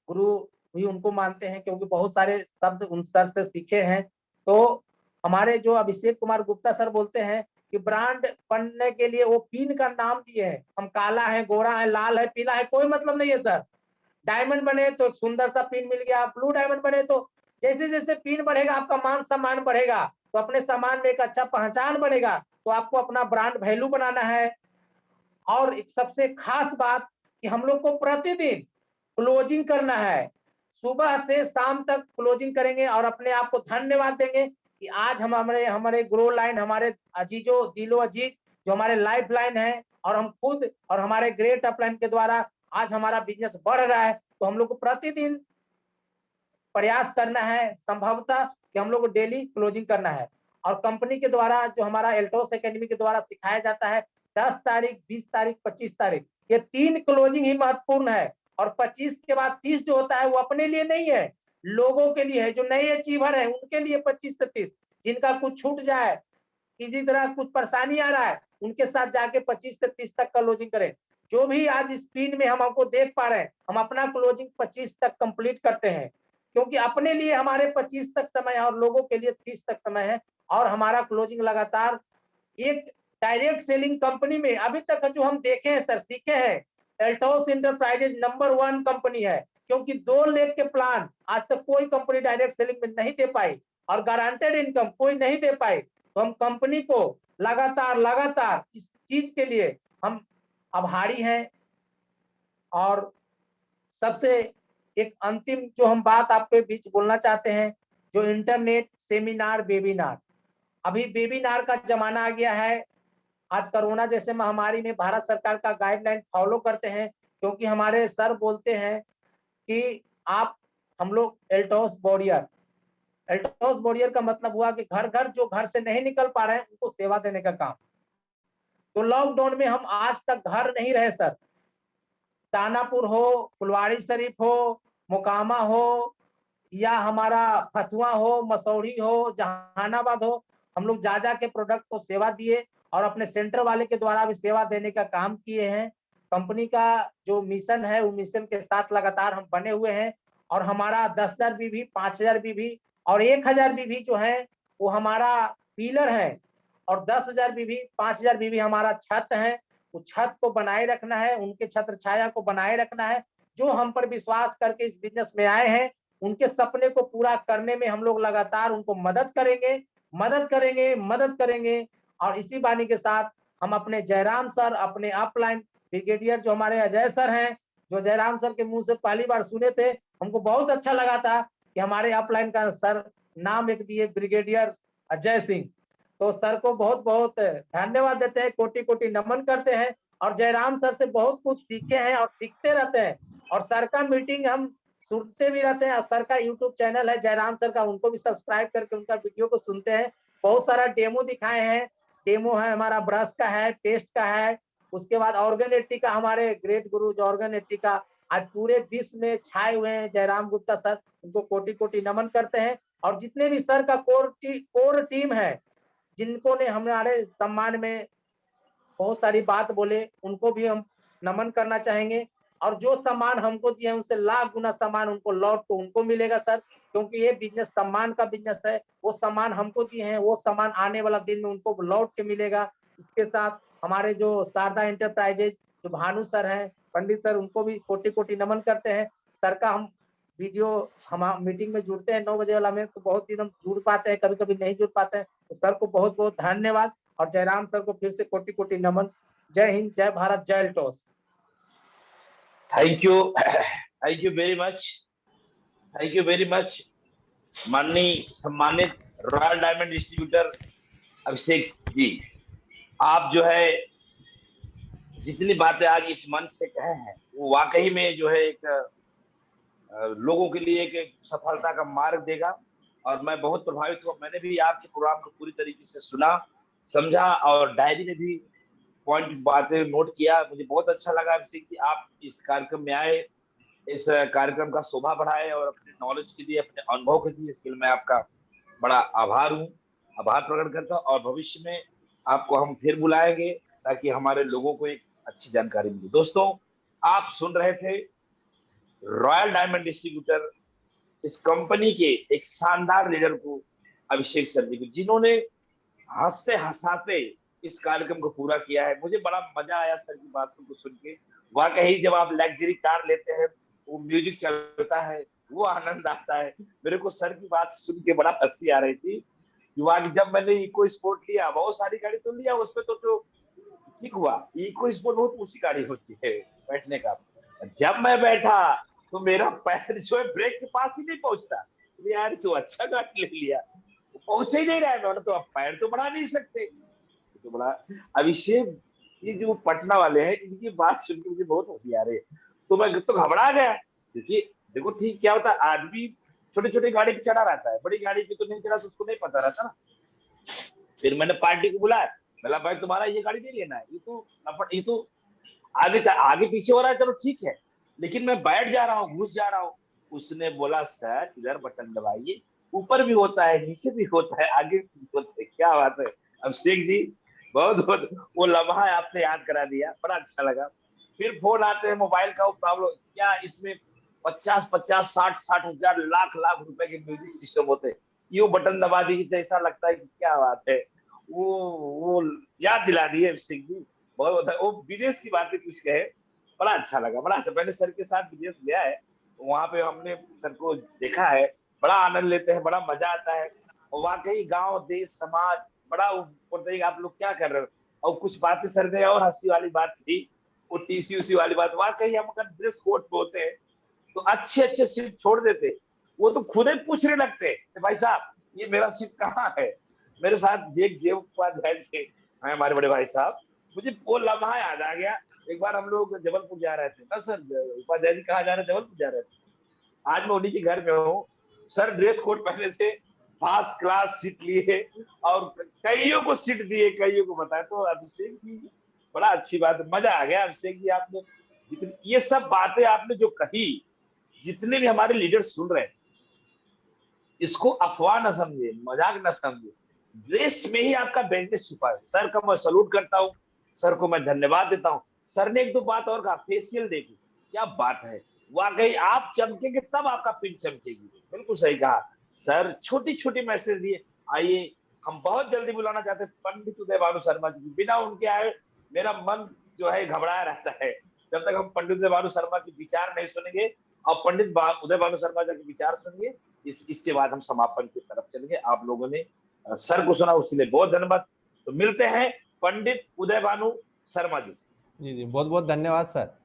गुरु भी उनको मानते हैं, क्योंकि बहुत सारे शब्द उन सर से सीखे हैं। तो हमारे जो अभिषेक कुमार गुप्ता सर बोलते हैं कि ब्रांड बनने के लिए वो पिन का नाम दिए हैं। हम काला है, गोरा है, लाल है, पीला है, कोई मतलब नहीं है सर। डायमंड बने तो एक सुंदर सा पिन मिल गया, ब्लू डायमंड बने तो जैसे जैसे पिन बढ़ेगा आपका मान सम्मान बढ़ेगा, तो अपने सम्मान में एक अच्छा पहचान बनेगा। तो आपको अपना ब्रांड वैल्यू बनाना है। और एक सबसे खास बात कि हम लोग को प्रतिदिन क्लोजिंग करना है। सुबह से शाम तक क्लोजिंग करेंगे और अपने आप को धन्यवाद देंगे कि आज हम हमारे हमारे ग्रो लाइन, हमारे अजीजों दिलो अजीज जो हमारे लाइफ लाइन है, और हम खुद और हमारे ग्रेट अपलाइन के द्वारा आज हमारा बिजनेस बढ़ रहा है। तो हम लोग को प्रतिदिन प्रयास करना है संभवतः कि हम लोग को डेली क्लोजिंग करना है। और कंपनी के द्वारा जो हमारा एल्टोस एकेडमी के द्वारा सिखाया जाता है 10 तारीख, 20 तारीख, 25 तारीख, ये 3 क्लोजिंग ही महत्वपूर्ण है। और 25 के बाद 30 जो होता है वो अपने लिए नहीं है, लोगों के लिए है। जो नए अचीवर है उनके लिए 25 से 30, जिनका कुछ छूट जाए, किसी तरह कुछ परेशानी आ रहा है, उनके साथ जाके 25 से 30 तक क्लोजिंग करें। जो भी आज स्क्रीन में हम आपको देख पा रहे हैं, हम अपना क्लोजिंग 25 तक कंप्लीट करते हैं, क्योंकि अपने लिए हमारे 25 तक समय है और लोगों के लिए 30 तक समय है। और हमारा क्लोजिंग लगातार एक डायरेक्ट सेलिंग कंपनी में अभी तक जो हम देखे हैं सर, सीखे हैं, एल्टोस इंटरप्राइजेज नंबर 1 कंपनी है। क्योंकि 2 लाख के प्लान आज तक कोई कंपनी डायरेक्ट सेलिंग में नहीं दे पाई, और गारंटेड इनकम कोई नहीं दे पाई। तो हम कंपनी को लगातार इस चीज के लिए हम आभारी हैं। और सबसे एक अंतिम जो हम बात आपके बीच बोलना चाहते हैं, जो इंटरनेट सेमिनार वेबिनार, अभी वेबिनार का जमाना आ गया है। आज कोरोना जैसे महामारी में भारत सरकार का गाइडलाइन फॉलो करते हैं, क्योंकि हमारे सर बोलते हैं कि आप हम लोग एल्टोस वॉरियर का मतलब हुआ कि घर घर जो घर से नहीं निकल पा रहे हैं उनको सेवा देने का काम। तो लॉकडाउन में हम आज तक घर नहीं रहे सर। दानापुर हो, फुलवारी शरीफ हो, मोकामा हो, या हमारा फतुआ हो, मसौढ़ी हो, जहानाबाद हो, हम लोग जा जा के प्रोडक्ट को सेवा दिए और अपने सेंटर वाले के द्वारा भी सेवा देने का काम किए हैं। कंपनी का जो मिशन है वो मिशन के साथ लगातार हम बने हुए हैं। और हमारा 10,000 बीवी, 5,000 बीवी और 1,000 बीवी जो है वो हमारा पिलर है। और 10,000 बीवी, 5,000 बीवी हमारा छत है। वो छत को बनाए रखना है, उनके छत्र छाया को बनाए रखना है। जो हम पर विश्वास करके इस बिजनेस में आए हैं, उनके सपने को पूरा करने में हम लोग लगातार उनको मदद करेंगे। और इसी बानी के साथ हम अपने जयराम सर, अपने अपलाइन ब्रिगेडियर जो हमारे अजय सर हैं, जो जयराम सर के मुंह से पहली बार सुने थे, हमको बहुत अच्छा लगा था कि हमारे अपलाइन का सर नाम एक दिए ब्रिगेडियर अजय सिंह। तो सर को बहुत बहुत धन्यवाद देते हैं, कोटि कोटि नमन करते हैं। और जयराम सर से बहुत कुछ सीखे हैं और सीखते रहते हैं। और सर का मीटिंग हम सुनते भी रहते हैं। और सर का यूट्यूब चैनल है जयराम सर का, उनको भी सब्सक्राइब करके उनका वीडियो को सुनते हैं। बहुत सारा डेमो दिखाए हैं। डेमो है हमारा ब्रश का है, पेस्ट का है। उसके बाद ऑर्गेनिटी का, हमारे ग्रेट गुरु जो ऑर्गेनिटी का आज पूरे विश्व में छाए हुए हैं जयराम गुप्ता सर, उनको कोटि कोटि नमन करते हैं। और जितने भी सर का कोर टीम है, जिनको ने हमारे सम्मान में बहुत सारी बात बोले, उनको भी हम नमन करना चाहेंगे। और जो सम्मान हमको दिए हैं उनसे लाख गुना सम्मान उनको लौट को उनको मिलेगा सर, क्योंकि ये बिजनेस सम्मान का बिजनेस है। वो सम्मान हमको दिए हैं, वो सम्मान आने वाला दिन में उनको लौट के मिलेगा। इसके साथ हमारे जो शारदा इंटरप्राइजेज जो भानु सर हैं, पंडित सर, उनको भी कोटि कोटि नमन करते हैं। सर का हम वीडियो, हम मीटिंग में जुड़ते हैं 9 बजे वाला में, तो बहुत दिन हम जुड़ पाते हैं, कभी कभी नहीं जुड़ पाते हैं। तो सर को बहुत बहुत धन्यवाद। और जयराम सर को फिर से कोटि कोटि नमन। जय हिंद, जय भारत, जय एल्टोस। थैंक यू वेरी मच माननीय सम्मानित royal diamond distributor Abhishek ji. आप जो है जितनी बातें आज इस मंच से कहे हैं वो वाकई में जो है एक लोगों के लिए एक सफलता का मार्ग देगा। और मैं बहुत प्रभावित हुआ, मैंने भी आपके प्रोग्राम को पूरी तरीके से सुना, समझा और डायरी में भी पॉइंट बातें नोट किया। मुझे बहुत अच्छा लगा अभिषेक कि आप इस कार्यक्रम में आए, इस कार्यक्रम का शोभा बढ़ाए और अपने नॉलेज के लिए, अपने अनुभव के लिए, इसके लिए मैं आपका बड़ा आभार हूँ, आभार प्रकट करता हूँ। और भविष्य में आपको हम फिर बुलाएंगे ताकि हमारे लोगों को एक अच्छी जानकारी मिले। दोस्तों, आप सुन रहे थे रॉयल डायमंड डिस्ट्रीब्यूटर, इस कंपनी के एक शानदार लीडर को, अभिषेक सर जी को, जिन्होंने हंसते हंसाते इस कार्यक्रम को पूरा किया है। मुझे बड़ा मजा आया सर की बातों को सुन के। वाकई जब आप लग्जरी कार लेते हैं, वो म्यूजिक चलता है, वो आनंद आता है। मेरे को सर की बात सुन के बड़ा हंसी आ रही थी। जब मैंने इको स्पोर्ट लिया, बहुत सारी गाड़ी तो लिया, उसमें तो ठीक हुआ। इको स्पोर्ट बहुत ऊंची गाड़ी होती है बैठने का। जब मैं बैठा तो मेरा पैर जो है ब्रेक के पास ही नहीं पहुंचता। यार तू अच्छा गाड़ी ले लिया, पहुंच ही नहीं रहा है। मैंने तो अब पैर तो बढ़ा नहीं सकते, तो बड़ा। अभिषेक ये जो पटना वाले हैं, इनकी बात सुन के मुझे बहुत हंसी आ रही है। तो मैं तो घबरा गया, क्योंकि देखो ठीक क्या होता है, आदमी छोटे छोटे गाड़ी पे चढ़ा रहता है, बड़ी गाड़ी पे तो नहीं चढ़ा, तो उसको नहीं पता रहता ना। फिर मैंने पार्टी को बुलाया, बोला भाई तुम्हारा ये गाड़ी नहीं लेना है, ये तो आगे पीछे हो रहा है, चलो ठीक है, लेकिन मैं बैठ जा रहा हूँ, घुस जा रहा हूँ। उसने बोला सर इधर बटन दबाइए, ऊपर भी होता है, नीचे भी होता है, आगे भी होता है। क्या बात है अभिषेक जी, बहुत बहुत वो लम्हा आपने याद करा दिया, बड़ा अच्छा लगा। फिर फोन आते हैं, मोबाइल का वो प्रॉब्लम क्या, इसमें 50-50, 60-60 हजार, लाख लाख रुपए के म्यूजिक सिस्टम होते हैं। यो बटन दबा दीजिए तो ऐसा लगता है कि क्या बात है। वो याद दिला दिए अभिषेक जी, बहुत होता है। वो विदेश की बातें कुछ कहे, बड़ा अच्छा लगा, बड़ा अच्छा। मैंने सर के साथ विदेश गया है, वहां पे हमने सर को देखा है, बड़ा आनंद लेते हैं, बड़ा मजा आता है। और वाकई गांव देश समाज बड़ा बोलते हैं आप लोग क्या कर रहे हो। और कुछ बातें सर ने और हंसी वाली बात थी, वो टीसी उसी वाली बात। वाकई हम अगर ड्रेस कोड पे होते हैं तो अच्छे अच्छे सीट छोड़ देते, वो तो खुद ही पूछने लगते भाई साहब ये मेरा सीट कहाँ है। मेरे साथ एक देव उपाध्याय थे, हैं हमारे बड़े भाई साहब, मुझे वो लम्हा याद आ गया। एक बार हम लोग जबलपुर जा रहे थे, सर उपाध्याय जी कहाँ जा रहे थे, जबलपुर जा रहे थे। आज मैं उन्हीं के घर में हूँ। सर ड्रेस कोड पहने थे, फर्स्ट क्लास सीट लिए और कईयों को सीट दिए, कईयों को बताया। तो अभिषेक जी बड़ा अच्छी बात, मजा आ गया अभिषेक जी। आपने जितनी ये सब बातें आपने जो कही, जितने भी हमारे लीडर सुन रहे हैं, इसको अफवाह न समझे, मजाक न समझे, देश में ही आपका बेनिफिट छुपा है। सर का मैं सलूट करता हूँ, सर को मैं धन्यवाद देता हूँ। सर ने एक दो बात और कहा, फेशियल देखी, क्या बात है, वाकई आप चमकेंगे तब आपका पिन चमकेगी। बिल्कुल सही कहा सर, छोटी छोटी मैसेज दिए। आइए, हम बहुत जल्दी बुलाना चाहते हैं पंडित उदय भानु शर्मा जी को। बिना उनके आए मेरा मन जो है घबराया रहता है। जब तक हम पंडित उदय भानु शर्मा के विचार नहीं सुनेंगे और पंडित उदय भानु शर्मा जी के विचार सुनेंगे, इसके बाद हम समापन की तरफ चलेंगे। आप लोगों ने सर को सुना, उसके लिए बहुत धन्यवाद। तो मिलते हैं पंडित उदय भानु शर्मा जी से। जी जी, बहुत बहुत धन्यवाद सर।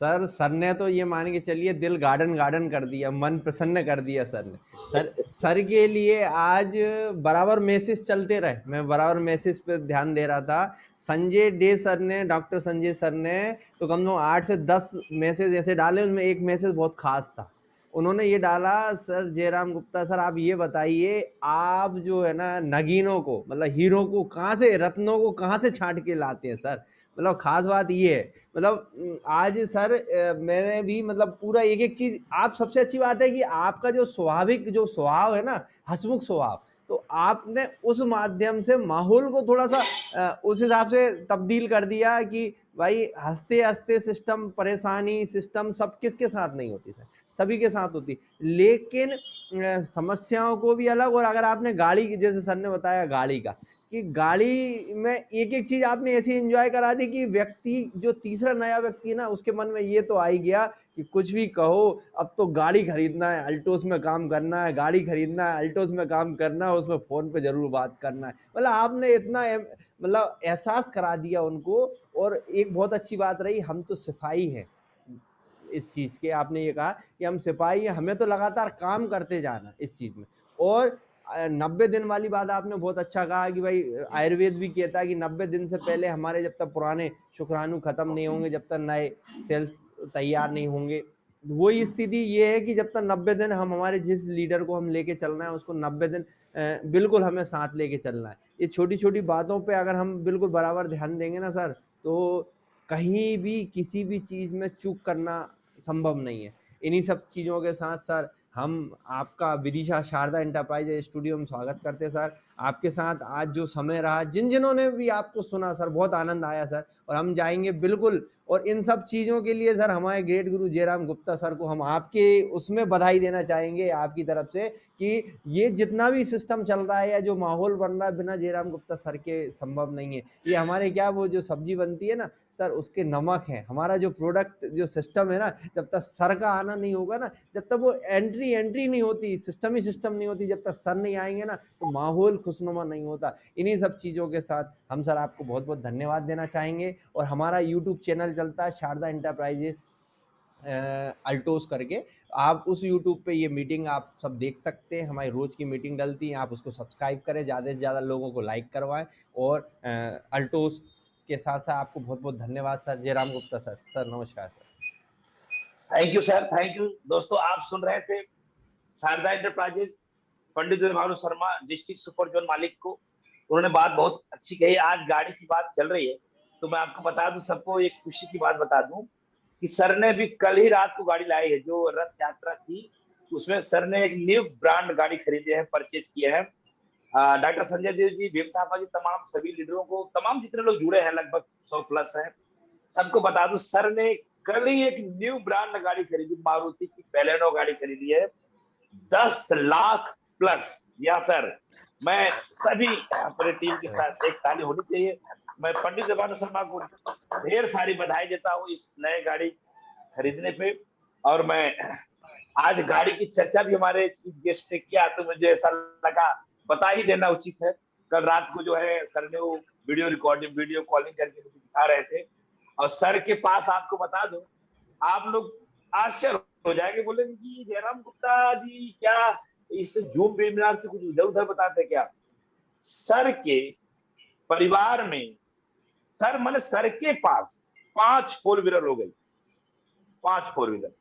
सर ने तो ये मान के चलिए दिल गार्डन गार्डन कर दिया, मन प्रसन्न कर दिया सर ने। सर के लिए आज बराबर मैसेज चलते रहे, मैं बराबर मैसेज पे ध्यान दे रहा था। संजय डे सर ने, डॉक्टर संजय सर ने तो कम से कम 8 से 10 मैसेज ऐसे डाले, उनमें एक मैसेज बहुत खास था। उन्होंने ये डाला, सर जयराम गुप्ता सर आप ये बताइए, आप जो है ना नगीनों को, मतलब हीरो को कहाँ से, रत्नों को कहाँ से छांट के लाते हैं सर। मतलब खास बात ये है, मतलब आज सर मैंने भी मतलब पूरा एक एक चीज, आप सबसे अच्छी बात है कि आपका जो स्वाभाविक जो स्वभाव है ना, हंसमुख स्वभाव, तो आपने उस माध्यम से माहौल को थोड़ा सा उस हिसाब से तब्दील कर दिया कि भाई हंसते हंसते सिस्टम, परेशानी सिस्टम सब किसके साथ नहीं होती सर, सभी के साथ होती। लेकिन समस्याओं को भी अलग, और अगर आपने गाड़ी की, जैसे सर ने बताया गाड़ी का, कि गाड़ी में एक एक चीज आपने ऐसी एंजॉय करा दी कि व्यक्ति जो तीसरा नया व्यक्ति है ना, उसके मन में ये तो आ ही गया कि कुछ भी कहो, अब तो गाड़ी खरीदना है, अल्टोस में काम करना है, गाड़ी खरीदना है, अल्टोस में काम करना है, उसमें फोन पे जरूर बात करना है। मतलब आपने इतना मतलब एहसास करा दिया उनको। और एक बहुत अच्छी बात रही, हम तो सिपाही हैं इस चीज के, आपने ये कहा कि हम सिपाही हैं, हमें तो लगातार काम करते जाना इस चीज में। और 90 दिन वाली बात आपने बहुत अच्छा कहा कि भाई आयुर्वेद भी कहता है कि 90 दिन से पहले हमारे जब तक पुराने शुक्राणु खत्म नहीं होंगे, जब तक नए सेल्स तैयार नहीं होंगे, वही स्थिति ये है कि जब तक 90 दिन हम हमारे जिस लीडर को हम लेके चल रहे हैं उसको 90 दिन बिल्कुल हमें साथ लेके चलना है। ये छोटी छोटी बातों पे अगर हम बिल्कुल बराबर ध्यान देंगे ना सर, तो कहीं भी किसी भी चीज में चूक करना संभव नहीं है। इन्हीं सब चीजों के साथ सर हम आपका विदिशा शारदा एंटरप्राइज स्टूडियो में स्वागत करते हैं सर। आपके साथ आज जो समय रहा, जिन्होंने भी आपको सुना सर, बहुत आनंद आया सर। और हम जाएंगे बिल्कुल, और इन सब चीजों के लिए सर हमारे ग्रेट गुरु जयराम गुप्ता सर को हम आपके उसमें बधाई देना चाहेंगे आपकी तरफ से कि ये जितना भी सिस्टम चल रहा है या जो माहौल बन रहा है, बिना जयराम गुप्ता सर के संभव नहीं है। ये हमारे क्या वो जो सब्जी बनती है ना सर, उसके नमक है। हमारा जो प्रोडक्ट जो सिस्टम है ना, जब तक सर का आना नहीं होगा ना, जब तक वो एंट्री नहीं होती, सिस्टम नहीं होती, जब तक सर नहीं आएंगे ना, तो माहौल खुशनुमा नहीं होता। इन्हीं सब चीज़ों के साथ हम सर आपको बहुत बहुत धन्यवाद देना चाहेंगे। और हमारा यूट्यूब चैनल चलता है शारदा एंटरप्राइजेस अल्टोस करके, आप उस यूट्यूब पे ये मीटिंग आप सब देख सकते हैं। हमारी रोज की मीटिंग डलती है, आप उसको सब्सक्राइब करें, ज़्यादा से ज़्यादा लोगों को लाइक करवाएं। और अल्टोस के साथ साथ आपको बहुत बहुत धन्यवाद sir. Jairam Gupta sir, sir नमस्कार sir. Thank you sir, thank you. दोस्तों, आप सुन रहे थे Sharda enterprises, Pandit Uday Bhanu Sharma, district super zone मालिक को। उन्होंने बात बहुत अच्छी कही। आज गाड़ी की बात चल रही है तो मैं आपको बता दूं, सबको एक खुशी की बात बता दूं कि सर ने भी कल ही रात को गाड़ी लाई है। जो रथ यात्रा थी उसमें सर ने एक न्यू ब्रांड गाड़ी खरीदे हैं, परचेज किए हैं। डॉक्टर संजय देव जी, भीम थापा जी, तमाम सभी लीडरों को, तमाम जितने लोग जुड़े हैं, लगभग 100 प्लस हैं, सबको बता दूं सर ने कल ही एक न्यू ब्रांड गाड़ी खरीदी, मारुति की बेलेनो गाड़ी खरीदी है, 10 लाख प्लस। या सर, मैं सभी अपने टीम के साथ एक ताली होनी चाहिए। मैं पंडित भानु शर्मा को ढेर सारी बधाई देता हूँ इस नए गाड़ी खरीदने पे। और मैं आज गाड़ी की चर्चा भी हमारे चीफ गेस्ट ने किया तो मुझे ऐसा लगा बता ही देना उचित है। कल रात को जो है सर ने वो वीडियो कॉलिंग करके मुझे दिखा रहे थे। और सर के पास आपको बता दो, आप लोग आश्चर्य हो जाएंगे, बोलेंगे कि जयराम गुप्ता जी क्या इस जूम वेबिनार से कुछ इधर उधर बताते क्या। सर के परिवार में, सर के पास 5 4 व्हीलर हो गई, 5 4 व्हीलर।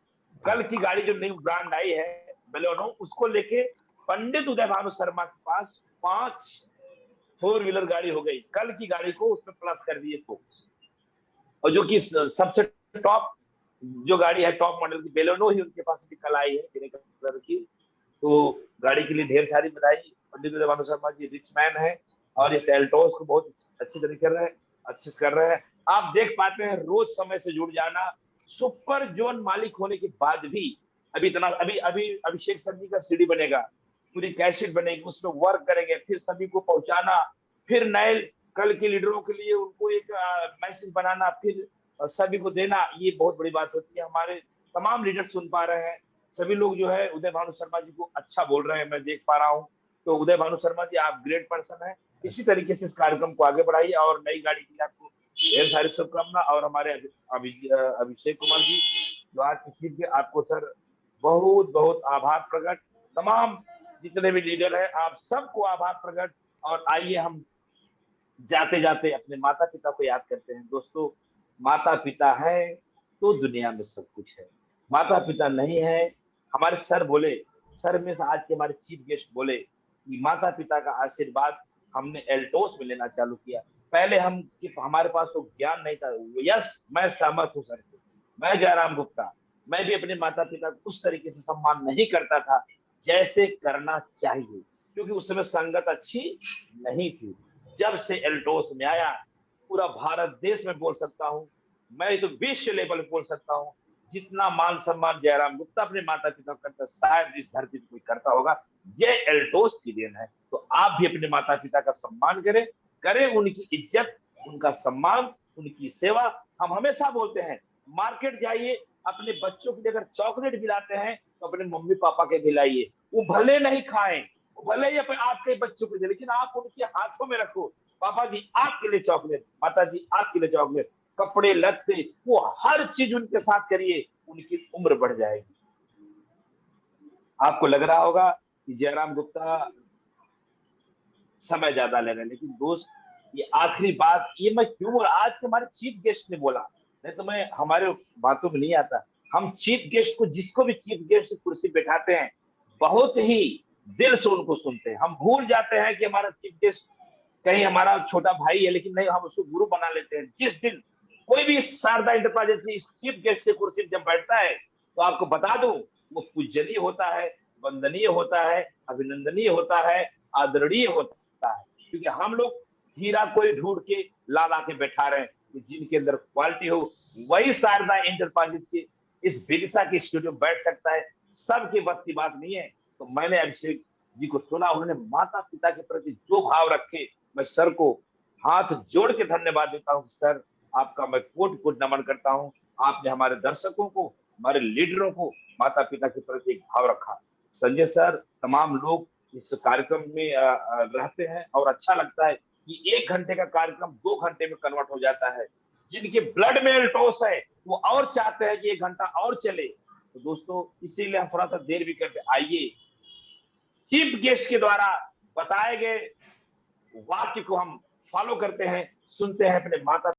कल की गाड़ी जो न्यू ब्रांड आई है बेलेनो, उसको लेके पंडित उदय भानु शर्मा के पास 5 4 व्हीलर गाड़ी हो गई। कल की गाड़ी को उसमें प्लस कर दिए तो, और जो कि सबसे टॉप जो गाड़ी है, टॉप मॉडल की बेलेनो ही उनके पास भी कल आई है, ग्रे कलर की। तो गाड़ी के लिए ढेर सारी बधाई। पंडित उदय भानु शर्मा जी रिच मैन है और इस एल्टोस को बहुत अच्छी तरीके अच्छे से कर रहे हैं। आप देख पाते हैं रोज समय से जुड़ जाना। सुपर जोन मालिक होने के बाद भी अभी अभिषेक सर जी का सीडी बनेगा, पूरी कैसेट बनेगी, उसमें वर्क करेंगे, फिर सभी को पहुंचाना, फिर नए कल के लीडरों के लिए उनको एक मैसेज बनाना, फिर सभी को देना। ये बहुत बड़ी बात होती है। हमारे तमाम लीडर सुन पा रहे हैं, सभी लोग जो है उदय भानु शर्मा जी को अच्छा बोल रहे हैं, मैं देख पा रहा हूँ। तो उदय भानु शर्मा जी, आप ग्रेट पर्सन है। इसी तरीके से इस कार्यक्रम को आगे बढ़ाइए और नई गाड़ी के लिए आपको ढेर सारी शुभकामना। और हमारे अभिषेक कुमार जी जो आज खींच के, आपको सर बहुत बहुत आभार प्रकट। तमाम जितने भी लीडर हैं, आप सबको आभार प्रकट। और आइए हम जाते जाते अपने माता पिता को याद करते हैं। दोस्तों, माता पिता है तो दुनिया में सब कुछ है, माता पिता नहीं है। हमारे सर बोले, सर में से आज के हमारे चीफ गेस्ट बोले कि माता पिता का आशीर्वाद हमने एल्टोस में लेना चालू किया। पहले हमारे पास वो ज्ञान नहीं था। यस, मैं सहमत हूँ सर, मैं जयराम गुप्ता, मैं भी अपने माता पिता को उस तरीके से सम्मान नहीं करता था जैसे करना चाहिए, क्योंकि उस समय संगत अच्छी नहीं थी। जब से एल्टोस में आया, पूरा भारत देश में बोल सकता हूँ, मैं तो विश्व लेवल पे बोल सकता हूँ, जितना मान सम्मान जयराम गुप्ता अपने माता पिता को करता, शायद इस धरती पर कोई करता होगा। ये एल्टोस की देन है। तो आप भी अपने माता पिता का सम्मान करें उनकी इज्जत, उनका सम्मान, उनकी सेवा। हम हमेशा बोलते हैं, मार्केट जाइए, अपने बच्चों के लिए अगर चॉकलेट खिलाते हैं तो अपने मम्मी पापा के खिलाइए। वो भले नहीं खाएं, भले ही अपने आपके बच्चों को दे, लेकिन आप उनके हाथों में रखो, पापा जी आपके लिए चॉकलेट, माता जी आपके लिए चॉकलेट, कपड़े लत्ते, वो हर चीज उनके साथ करिए, उनकी उम्र बढ़ जाएगी। आपको लग रहा होगा कि जयराम गुप्ता समय ज्यादा ले रहे हैं। लेकिन दोस्त, ये आखिरी बात ये मैं क्यों बोला, आज के हमारे चीफ गेस्ट ने बोला, नहीं तो मैं हमारे बातों में नहीं आता। हम चीफ गेस्ट को, जिसको भी चीफ गेस्ट की कुर्सी बैठाते हैं, बहुत ही दिल से उनको सुनते हैं। हम भूल जाते हैं कि हमारा चीफ गेस्ट कहीं हमारा छोटा भाई है, लेकिन नहीं, हम उसको गुरु बना लेते हैं। जिस दिन कोई भी शारदा इंटरप्राइजेज की इस चीफ गेस्ट की कुर्सी जब बैठता है, तो आपको बता दूं, वो पूजनीय होता है, वंदनीय होता है, अभिनंदनीय होता है, आदरणीय होता है। क्योंकि हम लोग हीरा कोई ढूंढ के ला ला के बैठा रहे हैं, कि जिनके अंदर क्वालिटी हो वही शारदा इंटरप्राइजेज के इस विदिशा के स्टूडियो में बैठ सकता है। सबके बस की बात नहीं है। तो मैंने अभिषेक जी को सुना, उन्होंने माता पिता के प्रति जो भाव रखे, मैं सर को हाथ जोड़ के धन्यवाद देता हूँ। सर, आपका मैं कोटि कोटि नमन करता हूँ। आपने हमारे दर्शकों को, हमारे लीडरों को माता पिता के प्रति एक भाव रखा। संजय सर, तमाम लोग इस कार्यक्रम में रहते हैं और अच्छा लगता है कि 1 घंटे का कार्यक्रम 2 घंटे में कन्वर्ट हो जाता है। जिनके ब्लड में टॉस है, वो और चाहते हैं कि 1 घंटा और चले। तो दोस्तों, इसीलिए हम थोड़ा सा देर भी करते, आइए चीफ गेस्ट के द्वारा बताए गए वाक्य को हम फॉलो करते हैं, सुनते हैं अपने माता